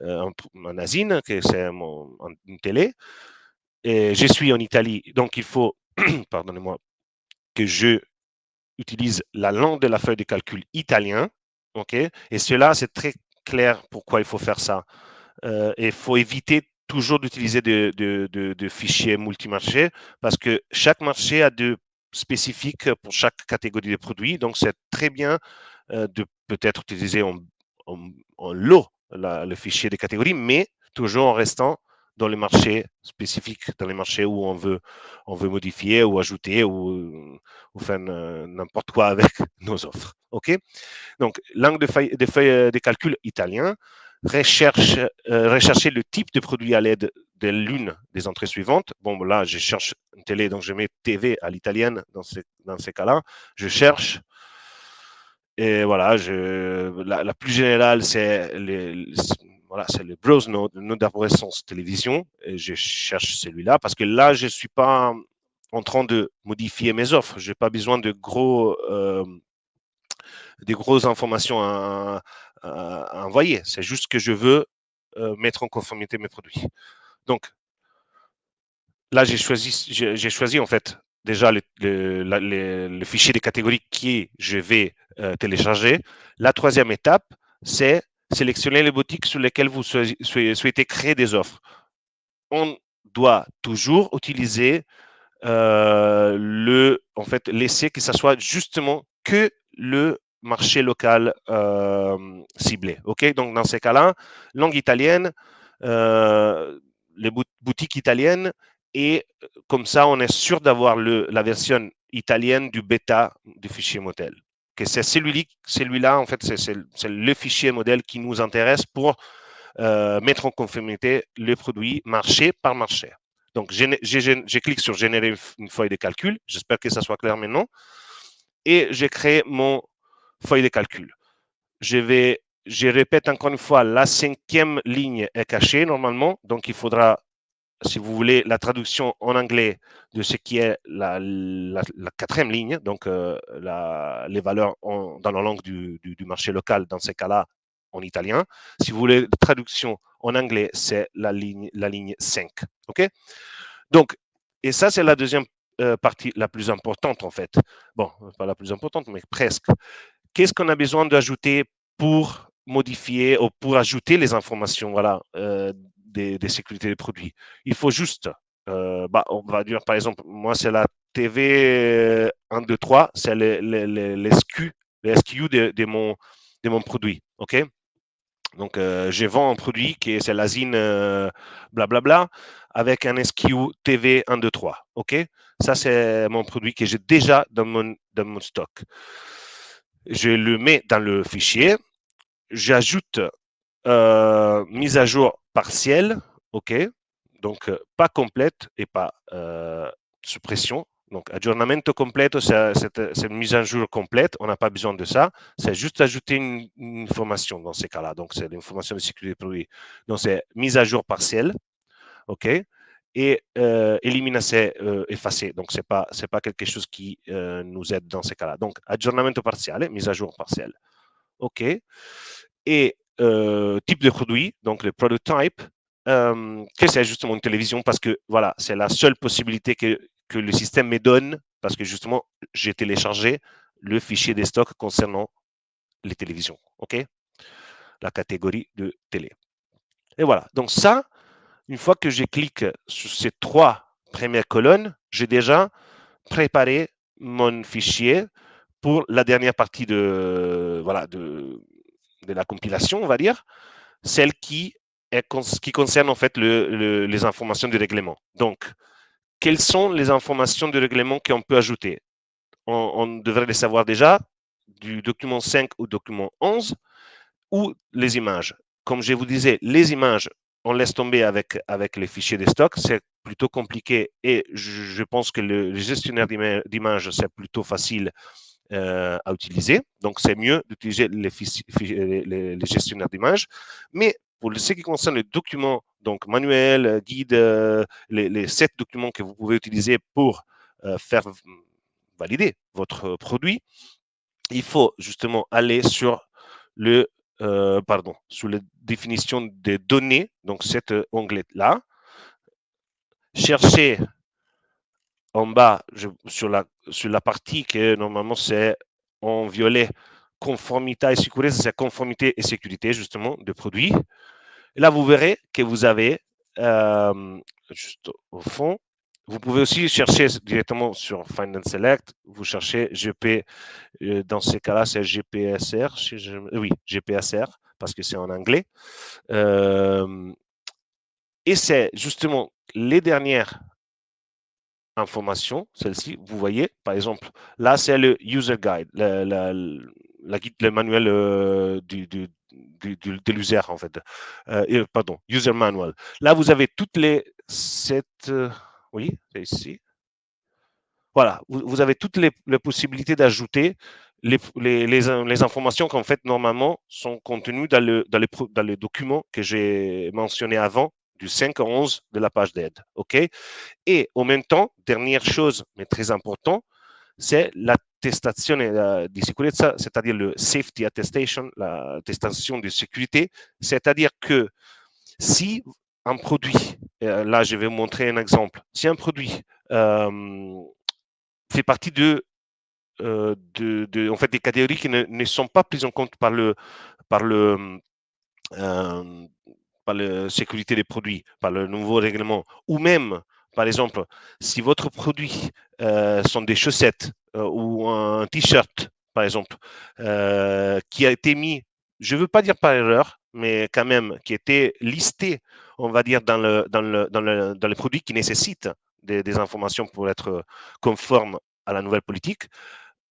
un Asine, que c'est une télé. Et je suis en Italie, donc il faut, pardonnez-moi, que je utilise la langue de la feuille de calcul italien. OK? Et cela, c'est très clair pourquoi il faut faire ça. Il faut éviter toujours d'utiliser de fichiers multimarchés parce que chaque marché a de spécifiques pour chaque catégorie de produits. Donc, c'est très bien de peut-être utiliser en lot le fichier des catégories, mais toujours en restant dans les marchés spécifiques, dans les marchés où on veut modifier ou ajouter ou faire n'importe quoi avec nos offres. OK? Donc, langue de calcul italien, rechercher le type de produit à l'aide de l'une des entrées suivantes. Bon, là, je cherche une télé, donc je mets TV à l'italienne dans ces cas-là. Je cherche et voilà, la plus générale, voilà, c'est le browse node d'arborescence télévision. Et je cherche celui-là parce que là, je ne suis pas en train de modifier mes offres. Je n'ai pas besoin des grosses informations à envoyer. C'est juste que je veux mettre en conformité mes produits. Donc là, j'ai choisi en fait déjà le fichier des catégories qui je vais télécharger. La troisième étape, c'est sélectionnez les boutiques sur lesquelles vous souhaitez créer des offres. On doit toujours utiliser en fait, laisser que ça soit justement que le marché local ciblé. OK? Donc, dans ces cas-là, langue italienne, les boutiques italiennes, et comme ça, on est sûr d'avoir la version italienne du bêta du fichier modèle. Que c'est celui-là, en fait, c'est le fichier modèle qui nous intéresse pour mettre en conformité les produits marché par marché. Donc, je clique sur générer une feuille de calcul. J'espère que ça soit clair maintenant. Et j'ai créé mon feuille de calcul. Je répète encore une fois, la 5e ligne est cachée normalement. Donc, il faudra, si vous voulez, la traduction en anglais de ce qui est la 4e ligne, donc les valeurs dans la langue du marché local, dans ces cas-là, en italien. Si vous voulez la traduction en anglais, c'est la ligne 5. OK? Donc, et ça, c'est la deuxième partie la plus importante, en fait. Bon, pas la plus importante, mais presque. Qu'est-ce qu'on a besoin d'ajouter pour modifier ou pour ajouter les informations, voilà, des sécurités des produits? Il faut juste, on va dire, par exemple, moi, c'est la TV 1, 2, 3, c'est les SKU de mon produit. OK? Donc, je vends un produit qui est c'est l'asine blablabla avec un SKU TV 1, 2, 3. OK? Ça, c'est mon produit que j'ai déjà dans mon stock. Je le mets dans le fichier. J'ajoute mise à jour partielle. OK? Donc, pas complète et pas suppression. Donc, aggiornamento completo, c'est une mise à jour complète. On n'a pas besoin de ça. C'est juste ajouter une information dans ces cas-là. Donc, c'est l'information de sécurité des produits. Donc, c'est mise à jour partielle. OK? Et éliminer, effacer. Donc, c'est pas quelque chose qui nous aide dans ces cas-là. Donc, aggiornamento parziale, mise à jour partielle. OK? Et type de produit, donc le product type, que c'est justement une télévision parce que voilà, c'est la seule possibilité que le système me donne parce que justement, j'ai téléchargé le fichier des stocks concernant les télévisions. OK? La catégorie de télé. Et voilà. Donc ça, une fois que je clique sur ces 3 premières colonnes, j'ai déjà préparé mon fichier pour la dernière partie voilà, de la compilation, on va dire, celle qui concerne en fait les informations du règlement. Donc, quelles sont les informations du règlement qu'on peut ajouter? On devrait les savoir déjà du document 5 au document 11 ou les images. Comme je vous disais, les images, on laisse tomber avec les fichiers de stock, c'est plutôt compliqué et je pense que le gestionnaire d'images, c'est plutôt facile à utiliser. Donc, c'est mieux d'utiliser les gestionnaires d'images. Mais pour ce qui concerne les documents, donc manuels, guides, les 7 documents que vous pouvez utiliser pour faire valider votre produit, il faut justement aller sur sur la définition des données, donc cet onglet-là, chercher en bas, sur la partie que normalement c'est en violet, conformité et sécurité, c'est conformité et sécurité justement de produits. Et là, vous verrez que vous avez juste au fond, vous pouvez aussi chercher directement sur Find and Select, vous cherchez GP, dans ces cas-là, c'est GPSR, oui, GPSR, parce que c'est en anglais. Et c'est justement les dernières information, celle-ci, vous voyez, par exemple, là, c'est le user guide, guide, le manuel de l'user, en fait. Pardon, user manual. Là, vous avez toutes les oui, c'est ici. Voilà, vous avez toutes les possibilités d'ajouter les informations qu'en fait, normalement, sont contenues dans le document que j'ai mentionné avant, du 5 à 11 de la page d'aide. OK? Et en même temps, dernière chose, mais très important, c'est l'attestation di sicurezza, c'est-à-dire le safety attestation, l'attestation de sécurité, c'est-à-dire que si un produit, là je vais vous montrer un exemple, si un produit fait partie en fait, des catégories qui ne sont pas prises en compte par le euh, par la sécurité des produits, par le nouveau règlement, ou même, par exemple, si votre produit sont des chaussettes ou un t-shirt, par exemple, qui a été mis, je ne veux pas dire par erreur, mais quand même, qui était listé, on va dire, dans les produits qui nécessitent des informations pour être conformes à la nouvelle politique,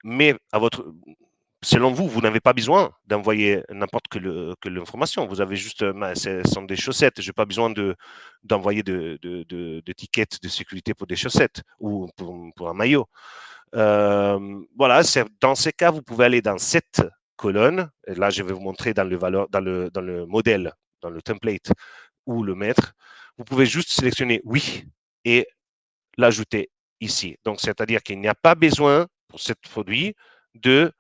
mais à votre, selon vous, vous n'avez pas besoin d'envoyer n'importe quelle information. Vous avez juste, ce sont des chaussettes. Je n'ai pas besoin d'envoyer d'étiquettes de sécurité pour des chaussettes ou pour un maillot. Voilà, dans ces cas, vous pouvez aller dans cette colonne. Et là, je vais vous montrer dans le modèle, dans le template, où le mettre. Vous pouvez juste sélectionner oui et l'ajouter ici. Donc, c'est-à-dire qu'il n'y a pas besoin pour ce produit des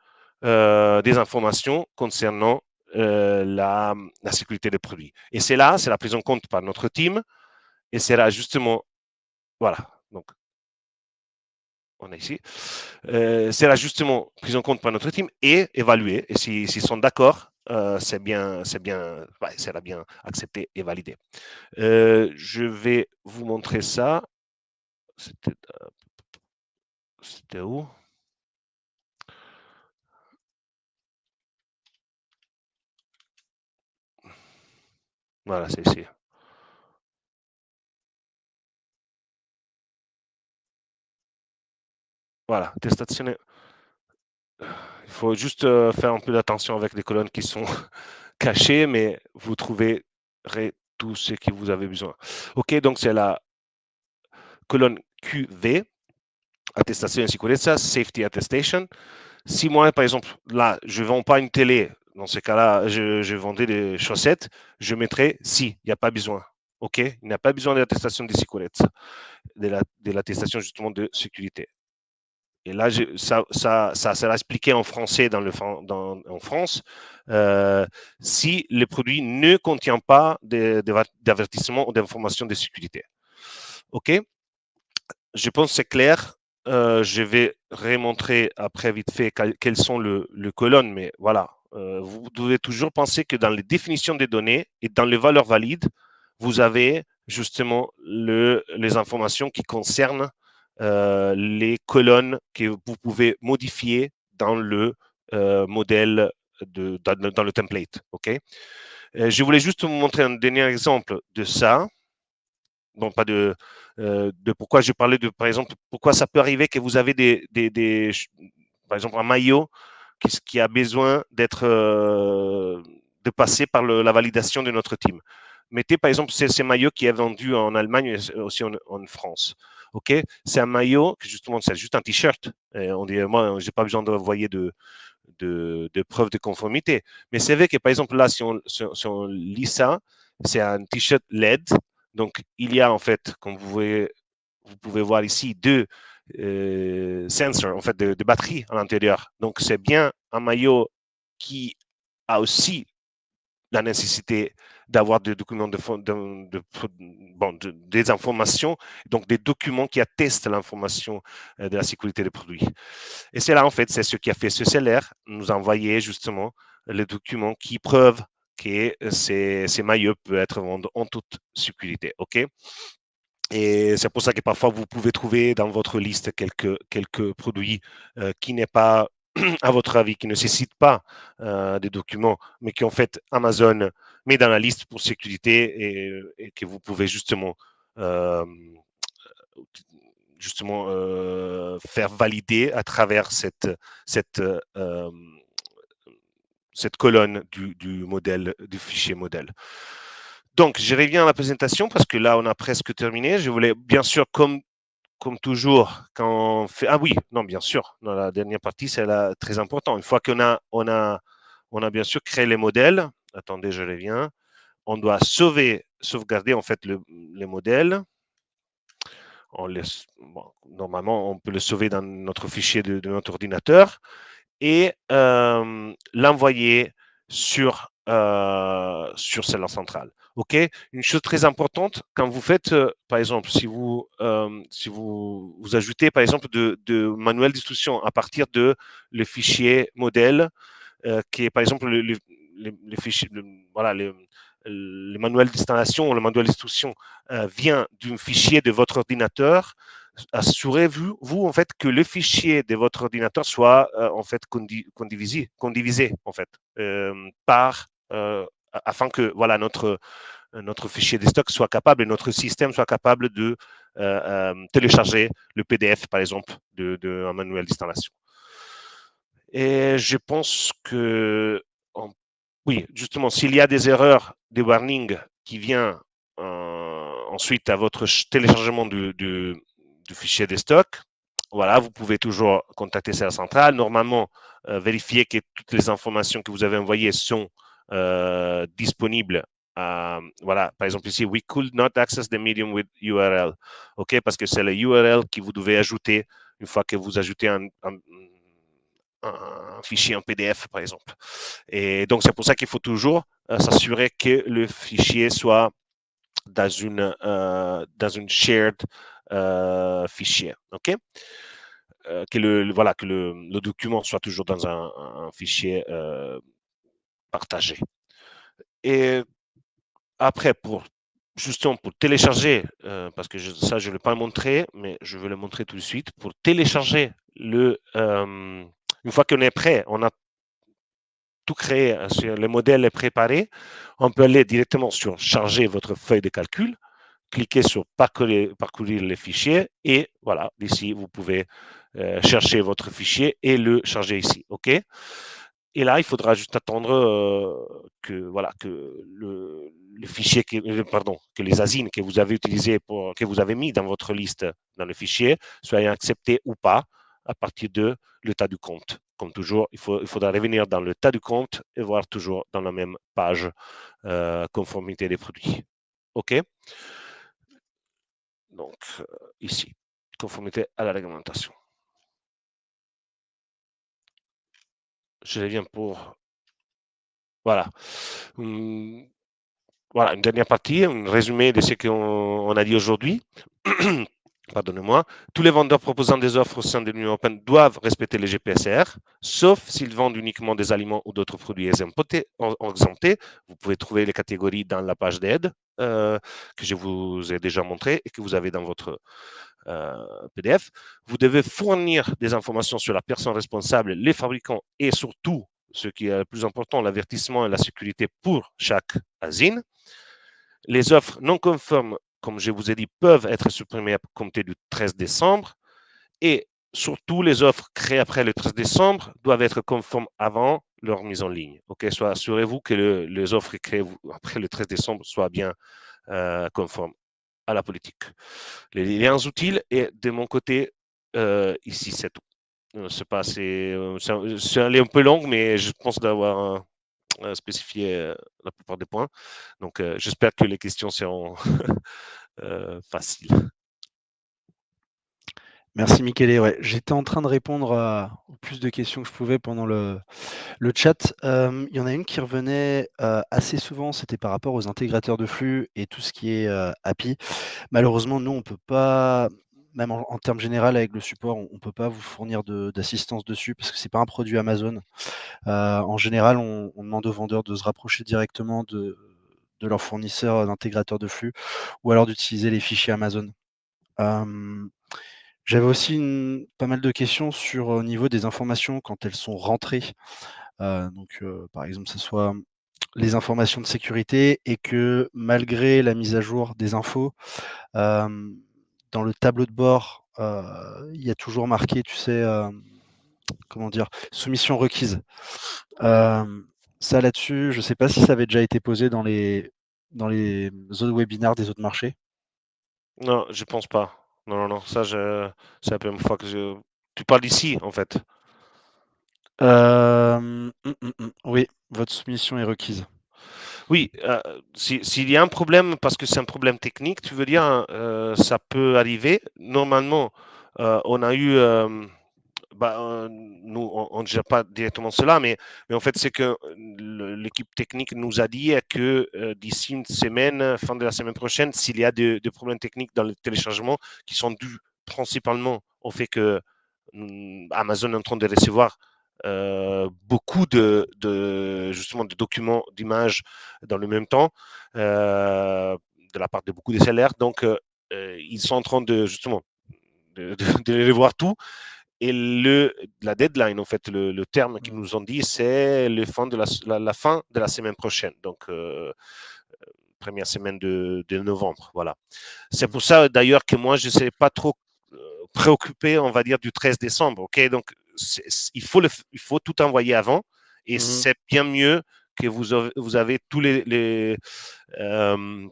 informations concernant la sécurité des produits. Et c'est là, c'est la prise en compte par notre team. Et c'est là justement, voilà, donc on est ici. C'est là justement prise en compte par notre team et évaluée. Et s'ils sont d'accord, c'est là bien accepté et validé. Je vais vous montrer ça. C'était où? Voilà, c'est ici. Voilà, testazione. Il faut juste faire un peu d'attention avec les colonnes qui sont cachées, mais vous trouverez tout ce que vous avez besoin. OK, donc c'est la colonne QV, attestation de sicurezza, safety attestation. Si moi, par exemple, là, je ne vends pas une télé, dans ce cas-là, je vendais des chaussettes, je mettrais si, il n'y a pas besoin. OK, il n'y a pas besoin d'attestation de sicurezza, de l'attestation justement de sécurité. Et là, ça sera expliqué en français en France. Si le produit ne contient pas d'avertissement ou d'informations de sécurité. OK? Je pense que c'est clair. Je vais remontrer après vite fait quelles sont les colonnes, mais voilà. Vous devez toujours penser que dans les définitions des données et dans les valeurs valides, vous avez justement les informations qui concernent les colonnes que vous pouvez modifier dans le modèle, dans le template. OK? Je voulais juste vous montrer un dernier exemple de ça. Bon, pas de pourquoi je parlais de, par exemple, pourquoi ça peut arriver que vous avez par exemple, un maillot qui a besoin de passer par la validation de notre team. Mettez par exemple ces maillots qui est vendu en Allemagne et aussi en France. Ok, c'est un maillot justement, c'est juste un t-shirt. On dit, moi, j'ai pas besoin d'envoyer de preuves de conformité. Mais c'est vrai que par exemple là, si on lit ça, c'est un t-shirt LED. Donc il y a en fait, comme vous pouvez voir ici, deux sensors, en fait, de batteries à l'intérieur. Donc c'est bien un maillot qui a aussi la nécessité d'avoir des documents des informations, donc des documents qui attestent l'information de la sécurité des produits. Et c'est là, en fait, c'est ce qui a fait ce CLR, nous envoyer justement les documents qui prouvent que ces maillots peuvent être vendus en toute sécurité. OK? Et c'est pour ça que parfois vous pouvez trouver dans votre liste quelques produits qui n'est pas, à votre avis, qui ne nécessitent pas des documents, mais qui en fait Amazon met dans la liste pour sécurité et que vous pouvez euh, faire valider à travers cette, euh, cette colonne du modèle, du fichier modèle. Donc, je reviens à la présentation parce que là, on a presque terminé. Je voulais, bien sûr, comme toujours, quand on fait. Ah oui, non, bien sûr, dans la dernière partie, c'est très important. Une fois on a bien sûr créé les modèles, attendez, je reviens, on doit sauvegarder en fait les modèles. Normalement, on peut le sauver dans notre fichier de notre ordinateur et l'envoyer sur celle centrale. OK? Une chose très importante, quand vous faites, par exemple, si vous ajoutez, par exemple, de manuel d'instruction à partir de le fichier modèle, qui est, par exemple, les fichiers, voilà, le manuel d'installation, le manuel d'instruction vient d'un fichier de votre ordinateur, assurez-vous en fait que le fichier de votre ordinateur soit en fait condivisé en fait par afin que voilà notre fichier de stock soit capable et notre système soit capable de télécharger le PDF par exemple de un manuel d'installation. Et je pense que oui, justement, s'il y a des erreurs, des warnings qui viennent ensuite à votre téléchargement du fichier de stock, voilà, vous pouvez toujours contacter la centrale. Normalement, vérifier que toutes les informations que vous avez envoyées sont disponibles. Voilà, par exemple ici, we could not access the medium with URL. OK, parce que c'est le URL que vous devez ajouter une fois que vous ajoutez un fichier en PDF, par exemple. Et donc, c'est pour ça qu'il faut toujours s'assurer que le fichier soit dans une shared fichier. OK? Voilà, que le document soit toujours dans un fichier partagé. Et après, justement, pour télécharger, parce que ça, je ne l'ai pas montré, mais je vais le montrer tout de suite. Pour télécharger une fois qu'on est prêt, on a tout créé, le modèle est préparé, on peut aller directement sur charger votre feuille de calcul, cliquez sur parcourir les fichiers et voilà, ici, vous pouvez chercher votre fichier et le charger ici. OK? Et là, il faudra juste attendre que, voilà, que le fichier, pardon, que les asines que vous avez utilisés, que vous avez mis dans votre liste, dans le fichier, soient acceptés ou pas à partir de l'état du compte. Comme toujours, il faudra revenir dans l'état du compte et voir toujours dans la même page conformité des produits. OK? Donc, ici, conformité à la réglementation. Je reviens pour, voilà. Voilà, une dernière partie, un résumé de ce qu'on a dit aujourd'hui. Pardonnez-moi. Tous les vendeurs proposant des offres au sein de l'Union européenne doivent respecter les GPSR, sauf s'ils vendent uniquement des aliments ou d'autres produits exemptés. Vous pouvez trouver les catégories dans la page d'aide que je vous ai déjà montré et que vous avez dans votre PDF. Vous devez fournir des informations sur la personne responsable, les fabricants et surtout, ce qui est le plus important, l'avertissement et la sécurité pour chaque asine. Les offres non conformes, comme je vous ai dit, peuvent être supprimées à compter du 13 décembre. Et surtout, les offres créées après le 13 décembre doivent être conformes avant leur mise en ligne. OK, soit assurez-vous que les offres créées après le 13 décembre soient bien conformes à la politique. Les liens utiles, et de mon côté, ici, c'est tout. C'est pas assez, c'est un peu long, mais je pense d'avoir spécifié la plupart des points. Donc, j'espère que les questions seront faciles. Merci Michele. Ouais, j'étais en train de répondre au plus de questions que je pouvais pendant le chat. Il y en a une qui revenait assez souvent, c'était par rapport aux intégrateurs de flux et tout ce qui est API. Malheureusement, nous, on peut pas, même en termes général avec le support, on peut pas vous fournir d'assistance dessus parce que c'est pas un produit Amazon. En général, on demande aux vendeurs de se rapprocher directement de leur fournisseur d'intégrateur de flux ou alors d'utiliser les fichiers Amazon. J'avais aussi pas mal de questions sur au niveau des informations quand elles sont rentrées. Par exemple, ce soit les informations de sécurité et que malgré la mise à jour des infos, dans le tableau de bord, il y a toujours marqué, tu sais, comment dire? Soumission requise. Ça là-dessus, je ne sais pas si ça avait déjà été posé dans les autres webinaires des autres marchés? Non, je pense pas. Non, non, non, ça, c'est la première fois que tu parles d'ici, en fait. Oui, votre soumission est requise. Oui, s'il y a un problème, parce que c'est un problème technique, tu veux dire, ça peut arriver. Normalement, on a eu, nous, on ne gère pas directement cela, mais en fait, c'est que l'équipe technique nous a dit que d'ici une semaine, fin de la semaine prochaine, s'il y a des problèmes techniques dans le téléchargement qui sont dus principalement au fait que Amazon est en train de recevoir beaucoup justement de documents, d'images dans le même temps de la part de beaucoup de salaires. Donc, ils sont en train de justement de les voir tout. Et la deadline, en fait, le terme qu'ils Mmh. nous ont dit, c'est la fin de la semaine prochaine. Donc, première semaine de novembre. Voilà. C'est Mmh. pour ça, d'ailleurs, que moi, je ne sais pas trop préoccupé, on va dire, du 13 décembre. OK, donc, il faut tout envoyer avant. Et Mmh. c'est bien mieux que vous avez tous euh,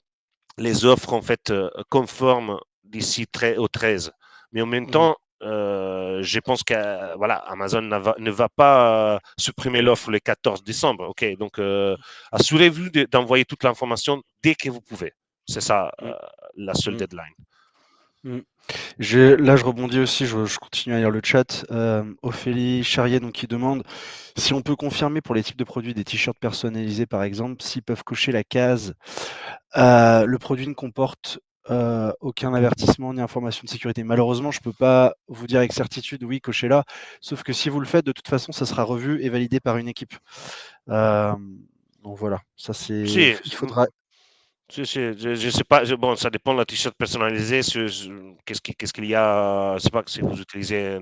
les offres en fait conformes d'ici au 13. Mais en même Mmh. temps, je pense que voilà, Amazon ne va pas supprimer l'offre le 14 décembre. OK, donc assurez-vous d'envoyer toute l'information dès que vous pouvez. C'est ça Mmh. la seule Mmh. deadline. Mmh. Là, je rebondis aussi, je continue à lire le chat. Ophélie Charrier donc qui demande si on peut confirmer pour les types de produits des t-shirts personnalisés, par exemple, s'ils peuvent cocher la case le produit ne comporte aucun avertissement ni information de sécurité. Malheureusement, je ne peux pas vous dire avec certitude oui, cochez-la, sauf que si vous le faites, de toute façon, ça sera revu et validé par une équipe. Donc voilà, ça c'est Si, il faudra. je sais pas, bon, ça dépend de la t-shirt personnalisée. Qu'est-ce qu'il y a? Je sais pas si vous utilisez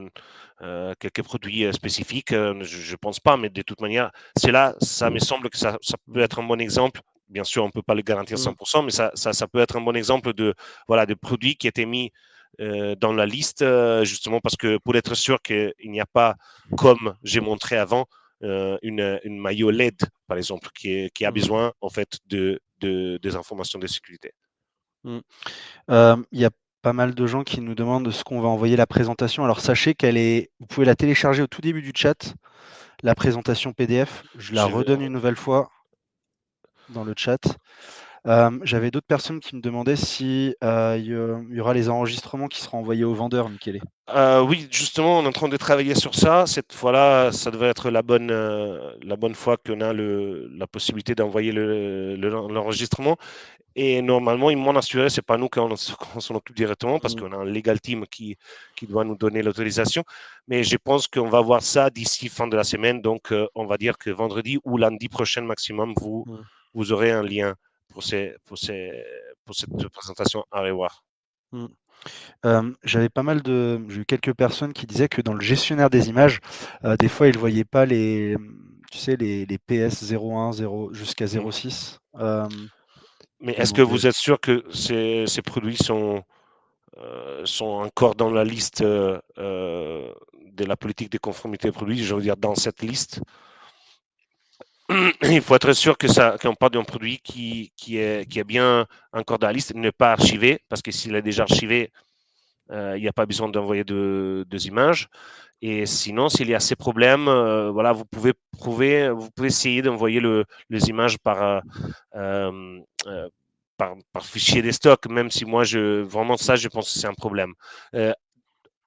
quelques produits spécifiques. Je pense pas, mais de toute manière, c'est là, ça me semble que ça peut Mmh. être un bon exemple. Bien sûr, on peut pas le garantir Mmh. 100%, mais ça peut être un bon exemple de, voilà, de produits qui étaient mis dans la liste, justement parce que pour être sûr qu'il n'y a pas, comme j'ai montré avant, une maillot LED, par exemple, qui a Mmh. besoin, en fait, des informations de sécurité. Mmh. Il y a pas mal de gens qui nous demandent ce qu'on va envoyer la présentation. Alors sachez qu'elle est vous pouvez la télécharger au tout début du chat, la présentation PDF. Je la Je vais, redonne une nouvelle fois dans le chat. J'avais d'autres personnes qui me demandaient si, il y aura les enregistrements qui seront envoyés aux vendeurs, Michele. Oui, justement, on est en train de travailler sur ça. Cette fois-là, ça devrait être la bonne fois qu'on a la possibilité d'envoyer l'enregistrement. Et normalement, ils m'ont assuré, c'est pas nous qu'on s'en occupe directement parce Mmh. qu'on a un legal team qui doit nous donner l'autorisation. Mais je pense qu'on va voir ça d'ici fin de la semaine. Donc, on va dire que vendredi ou lundi prochain maximum, Mmh. vous aurez un lien pour cette présentation à revoir. Mmh. J'ai eu quelques personnes qui disaient que dans le gestionnaire des images, des fois, ils ne voyaient pas tu sais, les PS 01, 0 jusqu'à Mm. 06. Mais Ils est-ce que demandaient. vous êtes sûr que ces produits sont encore dans la liste de la politique de conformité des produits? Je veux dire, dans cette liste, il faut être sûr qu'on parle d'un produit qui est bien encore dans la liste, ne pas archivé, parce que s'il est déjà archivé, il n'y a pas besoin d'envoyer deux images. Et sinon, s'il y a ces problèmes, voilà, vous pouvez essayer d'envoyer les images euh, euh, par fichier des stocks, même si moi, vraiment ça, je pense que c'est un problème. Euh,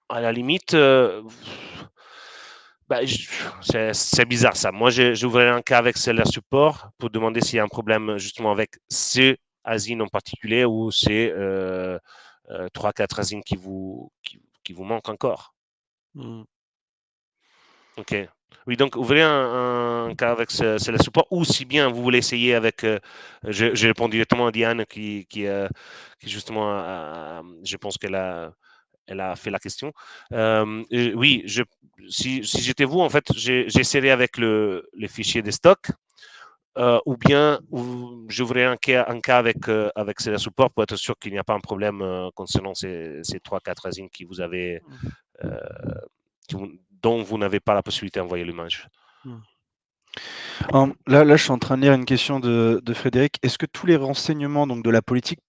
à la limite, bah, c'est bizarre ça. Moi, j'ouvrirai un cas avec Seller Support pour demander s'il y a un problème justement avec ce asine en particulier ou c'est 3-4 asines qui vous manquent encore. Mmh. Ok. Oui, donc ouvrez un cas avec Seller Support ou si bien vous voulez essayer avec. Je réponds directement à Diane qui justement, je pense elle a fait la question. Oui, si j'étais vous, en fait, j'essaierais avec les fichiers des stocks ou bien j'ouvrirai un cas avec Seller Support pour être sûr qu'il n'y a pas un problème concernant ces 3-4 asines euh, dont vous n'avez pas la possibilité d'envoyer l'image. Mmh. Là, je suis en train de lire une question de Frédéric. Est-ce que tous les renseignements donc, de la politique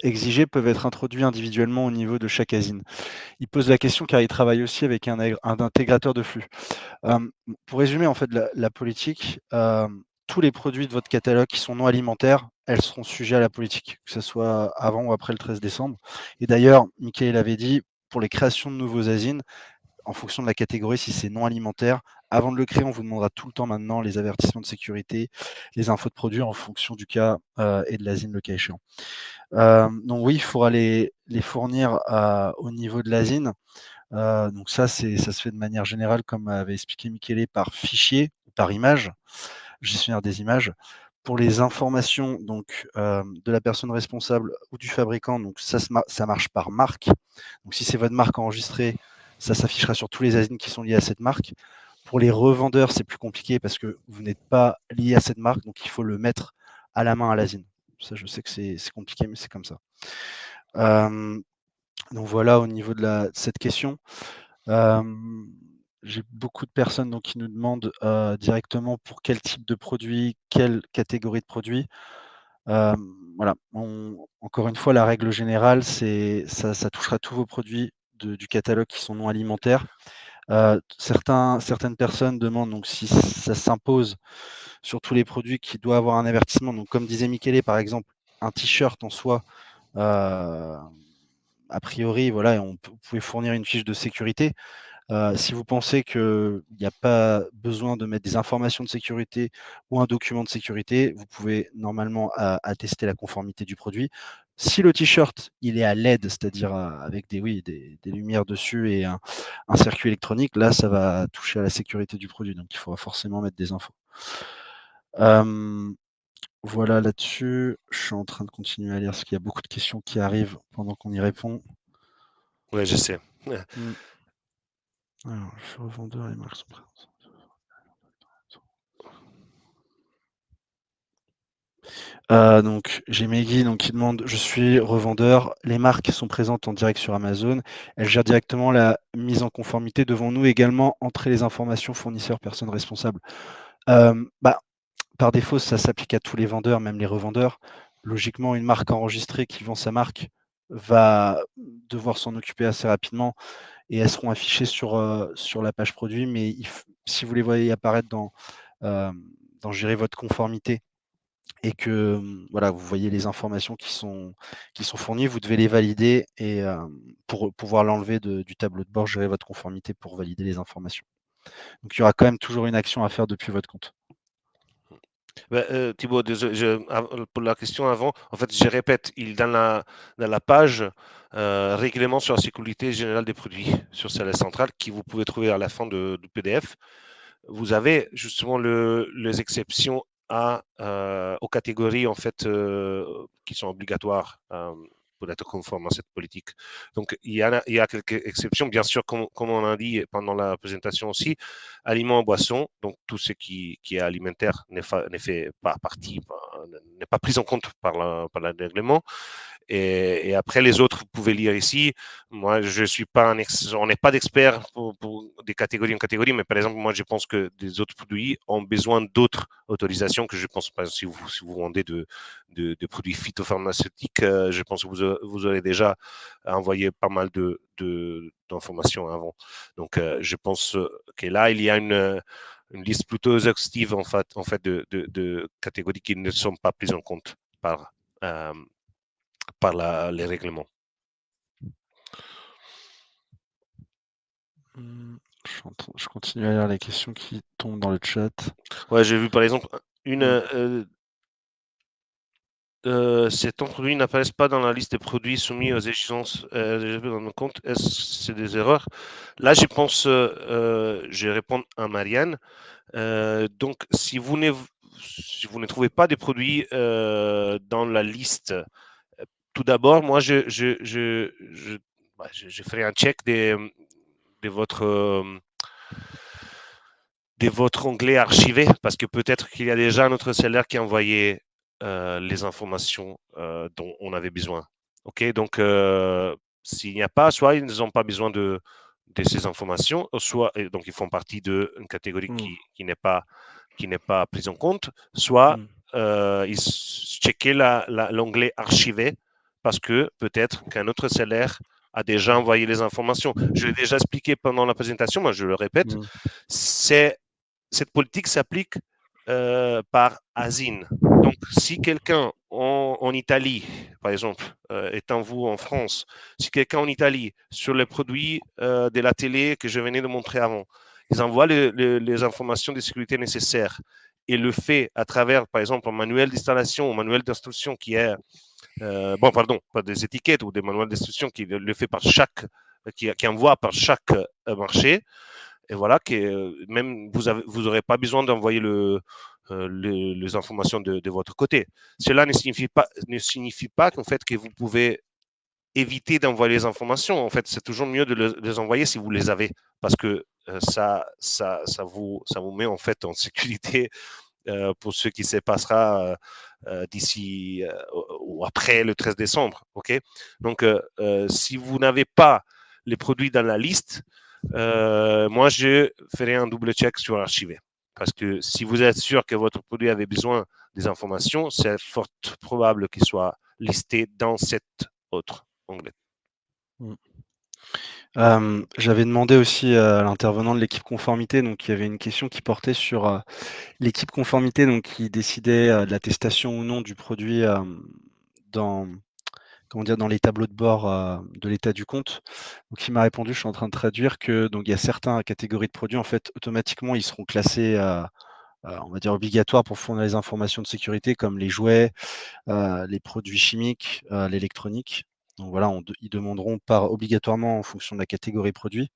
exigés peuvent être introduits individuellement au niveau de chaque asine? Il pose la question car il travaille aussi avec un intégrateur de flux. Pour résumer, en fait, la politique, tous les produits de votre catalogue qui sont non alimentaires, elles seront sujets à la politique, que ce soit avant ou après le 13 décembre. Et d'ailleurs, Michael avait dit, pour les créations de nouveaux asines, en fonction de la catégorie, si c'est non alimentaire, avant de le créer, on vous demandera tout le temps maintenant les avertissements de sécurité, les infos de produits en fonction du cas et de l'asine, le cas échéant. Donc oui, il faudra les fournir au niveau de l'asine. Donc ça se fait de manière générale, comme avait expliqué Michele, par fichier ou par image, gestionnaire des images. Pour les informations donc, de la personne responsable ou du fabricant, donc ça marche par marque. Donc si c'est votre marque enregistrée, ça s'affichera sur tous les ASIN qui sont liés à cette marque. Pour les revendeurs, c'est plus compliqué parce que vous n'êtes pas lié à cette marque, donc il faut le mettre à la main à l'ASIN. Ça, je sais que c'est compliqué, mais c'est comme ça. Donc voilà au niveau de cette question. J'ai beaucoup de personnes donc qui nous demandent, directement pour quel type de produit, quelle catégorie de produits. Voilà, encore une fois, la règle générale, c'est ça touchera tous vos produits du catalogue qui sont non alimentaires. Certaines personnes demandent donc si ça s'impose sur tous les produits qui doit avoir un avertissement. Donc comme disait Michele, par exemple, un t-shirt en soi, heu, a priori, voilà, vous pouvez fournir une fiche de sécurité. Si vous pensez qu'il n'y a pas besoin de mettre des informations de sécurité ou un document de sécurité, vous pouvez normalement attester la conformité du produit. Si le t-shirt, il est à LED, c'est-à-dire avec des lumières dessus et un circuit électronique, là, ça va toucher à la sécurité du produit, donc il faudra forcément mettre des infos. Voilà là-dessus, je suis en train de continuer à lire parce qu'il y a beaucoup de questions qui arrivent pendant qu'on y répond. Ouais, je sais. Mmh. Alors, je suis revendeur, les marques sont présentes. Donc j'ai Meggy donc qui demande: «Je suis revendeur, les marques sont présentes en direct sur Amazon. Elles gèrent directement la mise en conformité. Devons-nous également entrer les informations fournisseurs, personnes responsables?» Bah, par défaut, ça s'applique à tous les vendeurs, même les revendeurs. Logiquement, une marque enregistrée qui vend sa marque va devoir s'en occuper assez rapidement et elles seront affichées sur la page produit, mais si vous les voyez apparaître dans «Gérer votre conformité», et que, voilà, vous voyez les informations qui sont fournies, vous devez les valider et pour pouvoir l'enlever du tableau de bord, gérer votre conformité pour valider les informations. Donc il y aura quand même toujours une action à faire depuis votre compte. Bah, Thibaut, pour la question avant, en fait, je répète, dans la page règlement sur la sécurité générale des produits sur celle centrale, qui vous pouvez trouver à la fin du PDF, vous avez justement les exceptions aux catégories en fait qui sont obligatoires pour être conforme à cette politique. Donc il y a quelques exceptions, bien sûr, comme on a dit pendant la présentation aussi, aliments, boissons, donc tout ce qui est alimentaire n'est fait pas partie, n'est pas pris en compte par le règlement. Et après, les autres, vous pouvez lire ici. Moi, je suis pas on n'est pas d'expert pour des catégories en catégorie, mais par exemple, moi, je pense que des autres produits ont besoin d'autres autorisations que je pense pas. Si vous vendez de produits phytopharmaceutiques, je pense que vous aurez déjà envoyé pas mal d'informations avant. Donc, je pense que là, il y a une liste plutôt exhaustive en fait de catégories qui ne sont pas prises en compte euh, les règlements. Je continue à lire les questions qui tombent dans le chat. Ouais, j'ai vu par exemple une. Mmh. Ces produits n'apparaissent pas dans la liste des produits soumis aux exigences dans le compte. Est-ce que c'est des erreurs? Là, je pense, je réponds à Marianne. Donc, si vous ne trouvez pas des produits dans la liste, tout d'abord, moi, je ferai un check de votre onglet archivé, parce que peut-être qu'il y a déjà un autre seller qui a envoyé les informations dont on avait besoin. OK, donc s'il n'y a pas, soit ils n'ont pas besoin de ces informations, soit donc ils font partie d'une catégorie Mmh. qui n'est pas prise en compte, soit Mmh. ils checker l'onglet archivé parce que peut-être qu'un autre seller a déjà envoyé les informations. Je l'ai déjà expliqué pendant la présentation, moi je le répète, Mmh. c'est cette politique s'applique par asine. Donc, si quelqu'un en Italie, par exemple, étant vous en France, si quelqu'un en Italie, sur les produits de la télé que je venais de montrer avant, ils envoient les informations de sécurité nécessaires et le fait à travers, par exemple, un manuel d'installation, un manuel d'instruction qui est, bon, pardon, pas des étiquettes ou des manuels d'instruction qui le fait par chaque qui envoie par chaque marché. Et voilà, que même vous n'aurez pas besoin d'envoyer les informations de votre côté. Cela ne signifie pas qu'en fait que vous pouvez éviter d'envoyer les informations. En fait, c'est toujours mieux de les envoyer si vous les avez, parce que ça vous met en fait en sécurité pour ce qui se passera d'ici ou après le 13 décembre. OK? Donc, si vous n'avez pas les produits dans la liste, moi, je ferai un double check sur l'archivé. Parce que si vous êtes sûr que votre produit avait besoin des informations, c'est fort probable qu'il soit listé dans cet autre onglet. Mmh. J'avais demandé aussi à l'intervenant de l'équipe conformité, donc il y avait une question qui portait sur, l'équipe conformité, donc qui décidait, de l'attestation ou non du produit, dans comment dire? Dans les tableaux de bord, de l'état du compte. Donc il m'a répondu, je suis en train de traduire, que donc il y a certains catégories de produits, en fait, automatiquement, ils seront classés, on va dire obligatoires pour fournir les informations de sécurité comme les jouets, les produits chimiques, l'électronique. Donc voilà, ils demanderont par obligatoirement en fonction de la catégorie produit.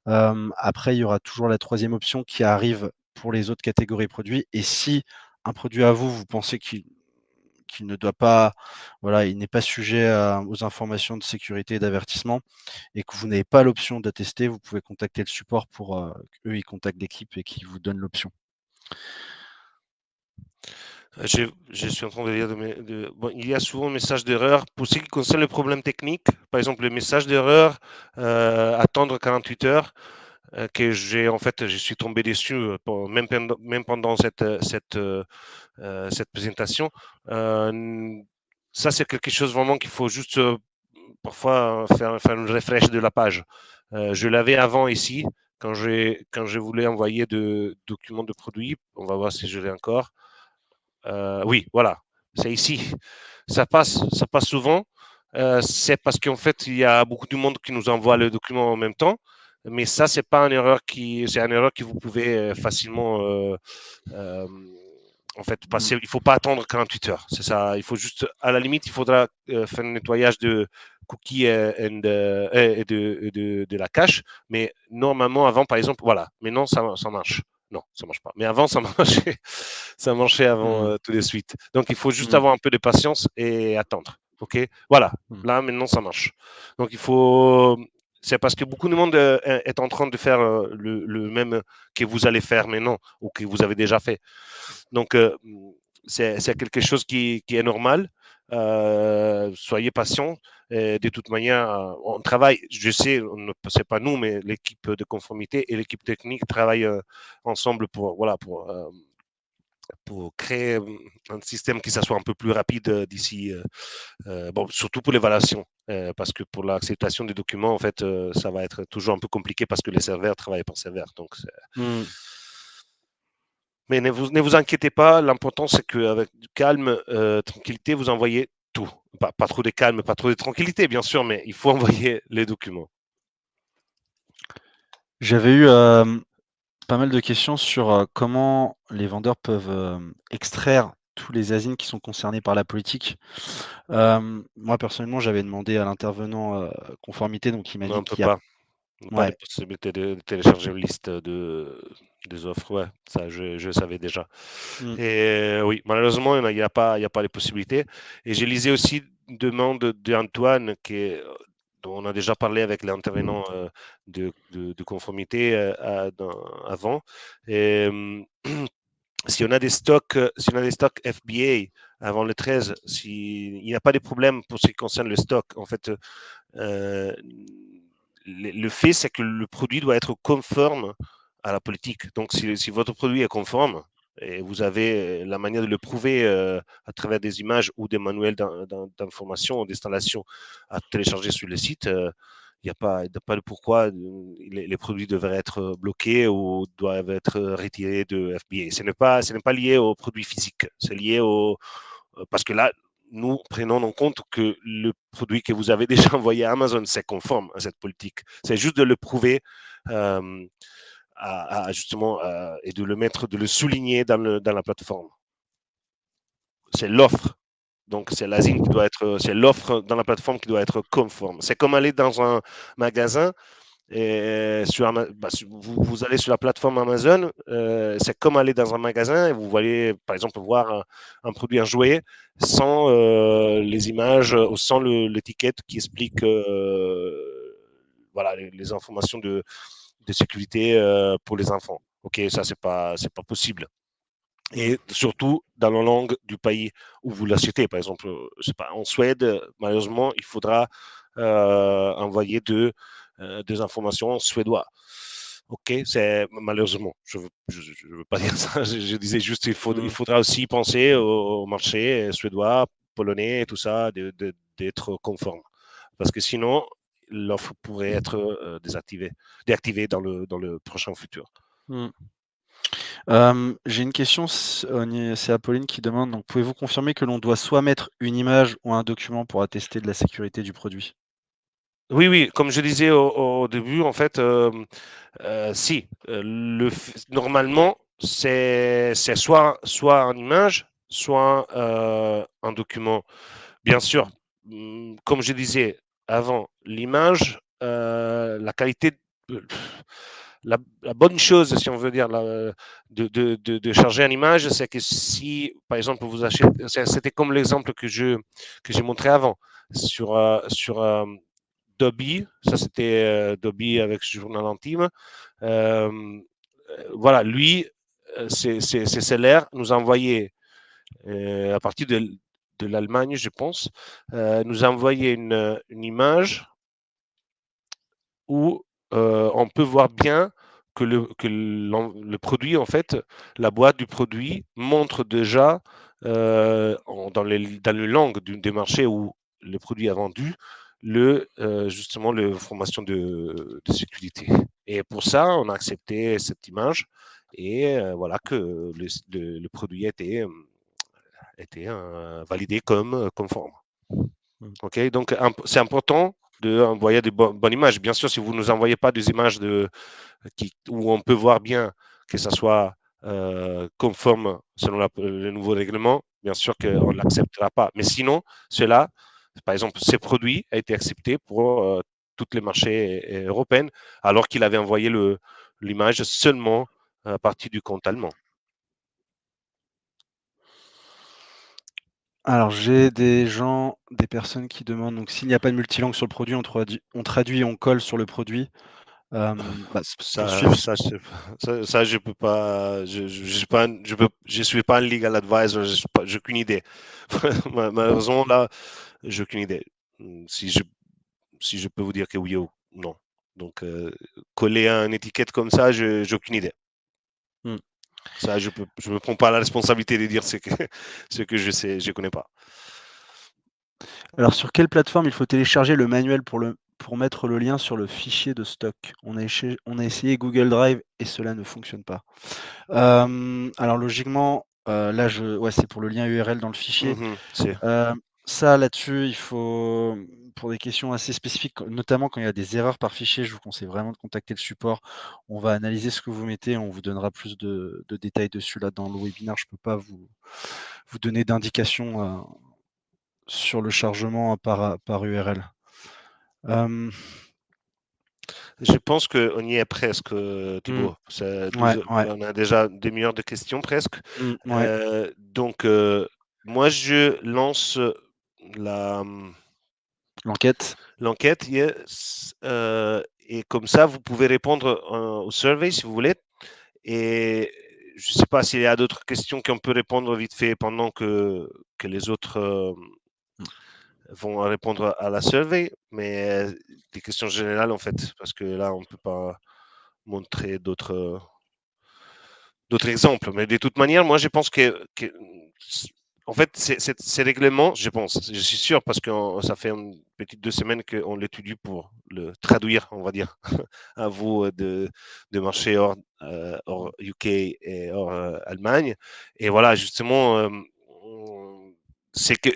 Après, il y aura toujours la troisième option qui arrive pour les autres catégories produits et si un produit à vous, vous pensez qu'il ne doit pas voilà, il n'est pas sujet aux informations de sécurité et d'avertissement et que vous n'avez pas l'option d'attester, vous pouvez contacter le support pour, qu'eux, ils contactent l'équipe et qu'ils vous donnent l'option. Je suis en train de lire bon, il y a souvent un message d'erreur. Pour ce qui concerne le problème technique, par exemple, le message d'erreur, attendre 48 heures, que en fait, je suis tombé dessus même pendant cette présentation. Ça, c'est quelque chose vraiment qu'il faut juste parfois faire une refresh de la page. Je l'avais avant ici, quand je voulais envoyer de documents de produits. On va voir si je l'ai encore. Oui, voilà, c'est ici. Ça passe souvent. C'est parce qu'en fait, il y a beaucoup de monde qui nous envoie le document en même temps. Mais ça, c'est une erreur que vous pouvez facilement euh, en fait Mmh. passer. Il ne faut pas attendre 48 heures. C'est ça. Il faut juste, à la limite, il faudra faire un nettoyage de cookies et de la cache. Mais normalement, avant, par exemple, voilà. Mais non, ça marche. Non, ça marche pas. Mais avant, ça marchait, ça marchait avant Mmh. tout de suite. Donc, il faut juste Mmh. avoir un peu de patience et attendre. OK? Voilà. Mmh. Là, maintenant, ça marche. Donc, il faut. C'est parce que beaucoup de monde est en train de faire le même que vous allez faire maintenant ou que vous avez déjà fait. Donc, c'est quelque chose qui est normal. Soyez patient. Et de toute manière, on travaille, je sais, c'est pas nous, mais l'équipe de conformité et l'équipe technique travaillent ensemble voilà, pour créer un système qui soit un peu plus rapide d'ici, bon, surtout pour l'évaluation, parce que pour l'acceptation des documents, en fait, ça va être toujours un peu compliqué parce que les serveurs travaillent par serveur. Donc, Mmh. mais ne vous inquiétez pas, l'important c'est qu'avec du calme, tranquillité, vous envoyez tout. Pas trop de calme, pas trop de tranquillité, bien sûr, mais il faut envoyer les documents. J'avais eu, pas mal de questions sur, comment les vendeurs peuvent, extraire tous les asines qui sont concernés par la politique. Moi personnellement, j'avais demandé à l'intervenant, conformité, donc il m'a Non, dit on peut qu'il y a pas. On n'a pas de ouais, possibilité de télécharger une liste des offres. Ouais, ça, je savais déjà. mmh, Et oui, malheureusement, il y a pas les possibilités. Et j'ai lisé aussi une demande d'Antoine dont on a déjà parlé avec l'intervenant de conformité avant. Et, si on a des stocks FBA avant le 13, il n'y a pas de problème pour ce qui concerne le stock. En fait, euh, le fait, c'est que le produit doit être conforme à la politique. Donc, si votre produit est conforme et vous avez la manière de le prouver à travers des images ou des manuels d'information ou d'installation à télécharger sur le site, il n'y a pas de pourquoi les produits devraient être bloqués ou doivent être retirés de FBA. Ce n'est pas lié aux produits physiques, c'est lié parce que là, nous prenons en compte que le produit que vous avez déjà envoyé à Amazon, c'est conforme à cette politique. C'est juste de le prouver euh, justement et de le mettre, de le souligner dans la plateforme. C'est l'offre Donc, c'est l'ASIN qui doit être, c'est l'offre dans la plateforme qui doit être conforme. C'est comme aller dans un magasin et vous allez sur la plateforme Amazon, c'est comme aller dans un magasin et vous voyez, par exemple, voir un produit, un jouet, sans les images, ou sans l'étiquette qui explique voilà, les informations de sécurité pour les enfants. Ok, ça, c'est pas possible. Mmh. Et surtout dans la langue du pays où vous l'achetez. Par exemple, je sais pas, en Suède, malheureusement, il faudra envoyer des informations en suédois. Ok, c'est malheureusement, je veux pas dire ça, je disais juste il Mmh. faudra aussi penser au marché suédois, polonais et tout ça, d'être conforme. Parce que sinon, l'offre pourrait être déactivée dans le prochain futur. Mmh. J'ai une question, c'est Apolline qui demande, donc pouvez-vous confirmer que l'on doit soit mettre une image ou un document pour attester de la sécurité du produit? Oui, oui, comme je disais au début, en fait, si, normalement, c'est soit en image, soit un document. Bien sûr, comme je disais avant, l'image, la qualité, euh, la bonne chose, si on veut dire, de charger une image, c'est que si, par exemple, vous achetez, c'était comme l'exemple que j'ai montré avant sur Dobby, ça c'était Dobby avec Journal Intime. Euh, voilà, lui, c'est CLR nous a envoyé, à partir de l'Allemagne, je pense, nous a envoyé une image où on peut voir bien que le produit, en fait, la boîte du produit montre déjà dans les langues des marchés où le produit est vendu, justement l'information de sécurité. Et pour ça, on a accepté cette image et voilà que le produit était validé comme conforme. Mmh. Ok, donc c'est important d'envoyer des bonnes images. Bien sûr, si vous ne nous envoyez pas des images où on peut voir bien que ça soit conforme selon le nouveau règlement, bien sûr qu'on ne l'acceptera pas. Mais sinon, cela, par exemple, ces produits a été accepté pour tous les marchés européens, alors qu'il avait envoyé l'image seulement à partir du compte allemand. Alors j'ai des personnes qui demandent, donc s'il n'y a pas de multilangue sur le produit, on traduit et on colle sur le produit. Bah, s pour Ça, suivre ça, ça, je peux pas. Je suis pas un legal advisor. J'ai aucune idée. Malheureusement, là, j'ai aucune idée. Si je peux vous dire que oui ou non. Donc, coller une étiquette comme ça, j'ai aucune idée. mmh. Ça, je me prends pas la responsabilité de dire ce que je sais, je connais pas. Alors sur quelle plateforme il faut télécharger le manuel pour mettre le lien sur le fichier de stock? On a essayé Google Drive et cela ne fonctionne pas. Alors logiquement, là ouais, c'est pour le lien URL dans le fichier. Mhm, c'est. Ça là-dessus, il faut, pour des questions assez spécifiques, notamment quand il y a des erreurs par fichier, je vous conseille vraiment de contacter le support. On va analyser ce que vous mettez, on vous donnera plus de détails dessus là dans le webinaire. Je peux pas vous donner d'indications, sur le chargement par URL. Hem, Je pense qu'on y est presque, mmh, Thibaut. C'est ouais, ouais, on a déjà 2 heures de questions presque. ouais, Donc, moi, je lance la, l'enquête. l'enquête. Yes, et comme ça, vous pouvez répondre au survey si vous voulez. Et je ne sais pas s'il y a d'autres questions qu'on peut répondre vite fait pendant que les autres Mmh. vont répondre à la survey, mais des questions générales en fait, parce que là, on ne peut pas montrer d'autres exemples. Mais de toute manière, moi, je pense que en fait, ces règlements, je pense, je suis sûr, parce que ça fait une petite 2 semaines qu'on l'étudie pour le traduire, on va dire, à vous de marché hors UK et hors Allemagne. Et voilà, justement, c'est que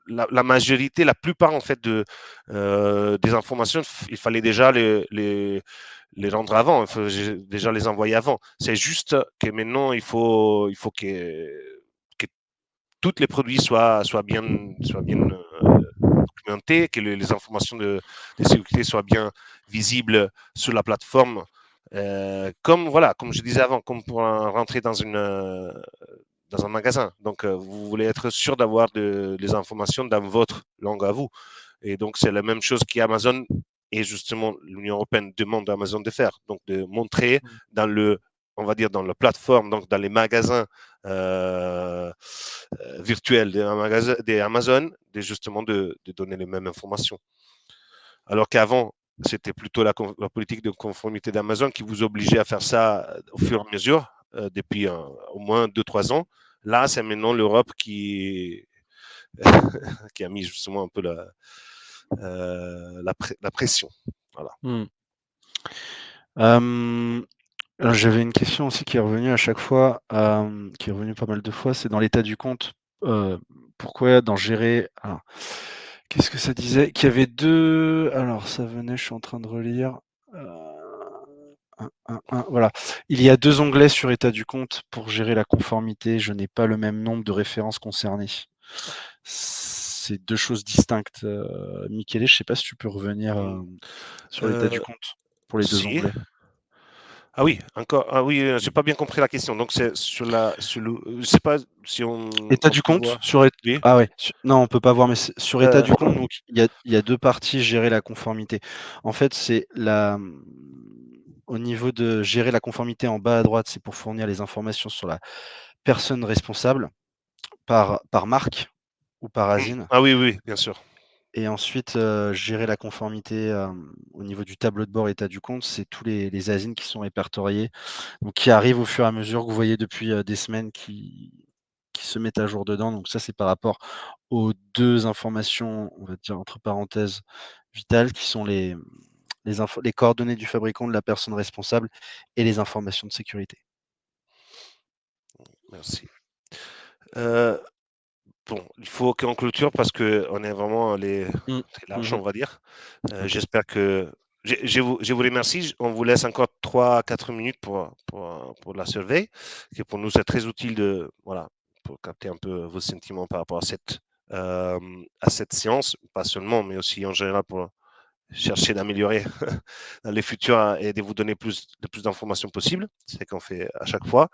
la majorité, la plupart en fait des informations, il fallait déjà les rendre avant, il faut déjà les envoyer avant. C'est juste que maintenant, il faut que tous les produits soient bien documentés, que les informations de sécurité soient bien visibles sur la plateforme. Comme je disais avant, comme pour rentrer dans un magasin. Donc, vous voulez être sûr d'avoir les informations dans votre langue à vous. Et donc, c'est la même chose qu'Amazon et justement l'Union européenne demande à Amazon de faire. Donc, de montrer Mmh. dans on va dire dans la plateforme, donc dans les magasins euh, virtuels d'Amazon, justement de donner les mêmes informations. Alors qu'avant, c'était plutôt la politique de conformité d'Amazon qui vous obligeait à faire ça au fur et à mesure, depuis au moins 2-3 ans. Là, c'est maintenant l'Europe qui a mis justement un peu la pression. Voilà. Mmh. J'avais une question aussi qui est revenue à chaque fois, qui est revenue pas mal de fois, c'est dans l'état du compte, pourquoi dans gérer alors, qu'est-ce que ça disait? Qu'il y avait 2 alors ça venait, je suis en train de relire, voilà. Il y a 2 onglets sur état du compte pour gérer la conformité, je n'ai pas le même nombre de références concernées. C'est 2 choses distinctes, Michele, je sais pas si tu peux revenir, sur l'état du Euh, compte pour les 2 si. onglets? Ah oui, encore. Ah oui, j'ai pas bien compris la question. Donc c'est je sais pas si État on du peut compte voir. sur Oui. ah ouais, non, on peut pas voir, mais sur état Euh, du compte, donc il y a 2 parties, gérer la conformité. En fait, c'est au niveau de gérer la conformité en bas à droite, c'est pour fournir les informations sur la personne responsable par marque ou par ASIN ah oui, oui, bien sûr. et ensuite, gérer la conformité, au niveau du tableau de bord état du compte, c'est tous les ASIN qui sont répertoriés, donc qui arrivent au fur et à mesure que vous voyez depuis, des semaines qui se mettent à jour dedans. Donc ça, c'est par rapport aux 2 informations, on va dire entre parenthèses «vitales» qui sont les coordonnées du fabricant, de la personne responsable et les informations de sécurité. Merci. Euh, Bon, il faut qu'on clôture parce qu'on est vraiment Mmh. large, Mmh. on va dire. OK. J'espère que. Je vous remercie. On vous laisse encore 3-4 minutes pour la surveille, qui pour nous c'est très utile voilà, pour capter un peu vos sentiments par rapport à cette séance, pas seulement, mais aussi en général pour chercher d'améliorer dans les futurs et de vous donner plus d'informations possibles. C'est ce qu'on fait à chaque fois.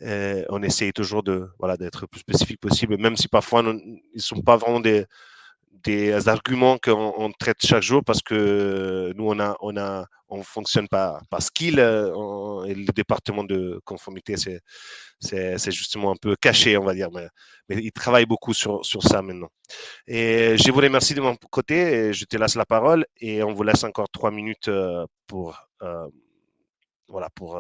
On essaye toujours voilà, d'être plus spécifique possible, même si parfois ils ne sont pas vraiment des arguments qu'on traite chaque jour parce que nous, on fonctionne par skill et le département de conformité, c'est justement un peu caché, on va dire, mais ils travaillent beaucoup sur ça maintenant. Et je vous remercie de mon côté, et je te laisse la parole et on vous laisse encore 3 minutes voilà, pour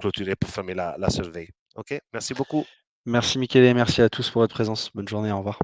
clôturer, pour fermer la surveille. OK, merci beaucoup. Merci Michele et merci à tous pour votre présence. Bonne journée, au revoir.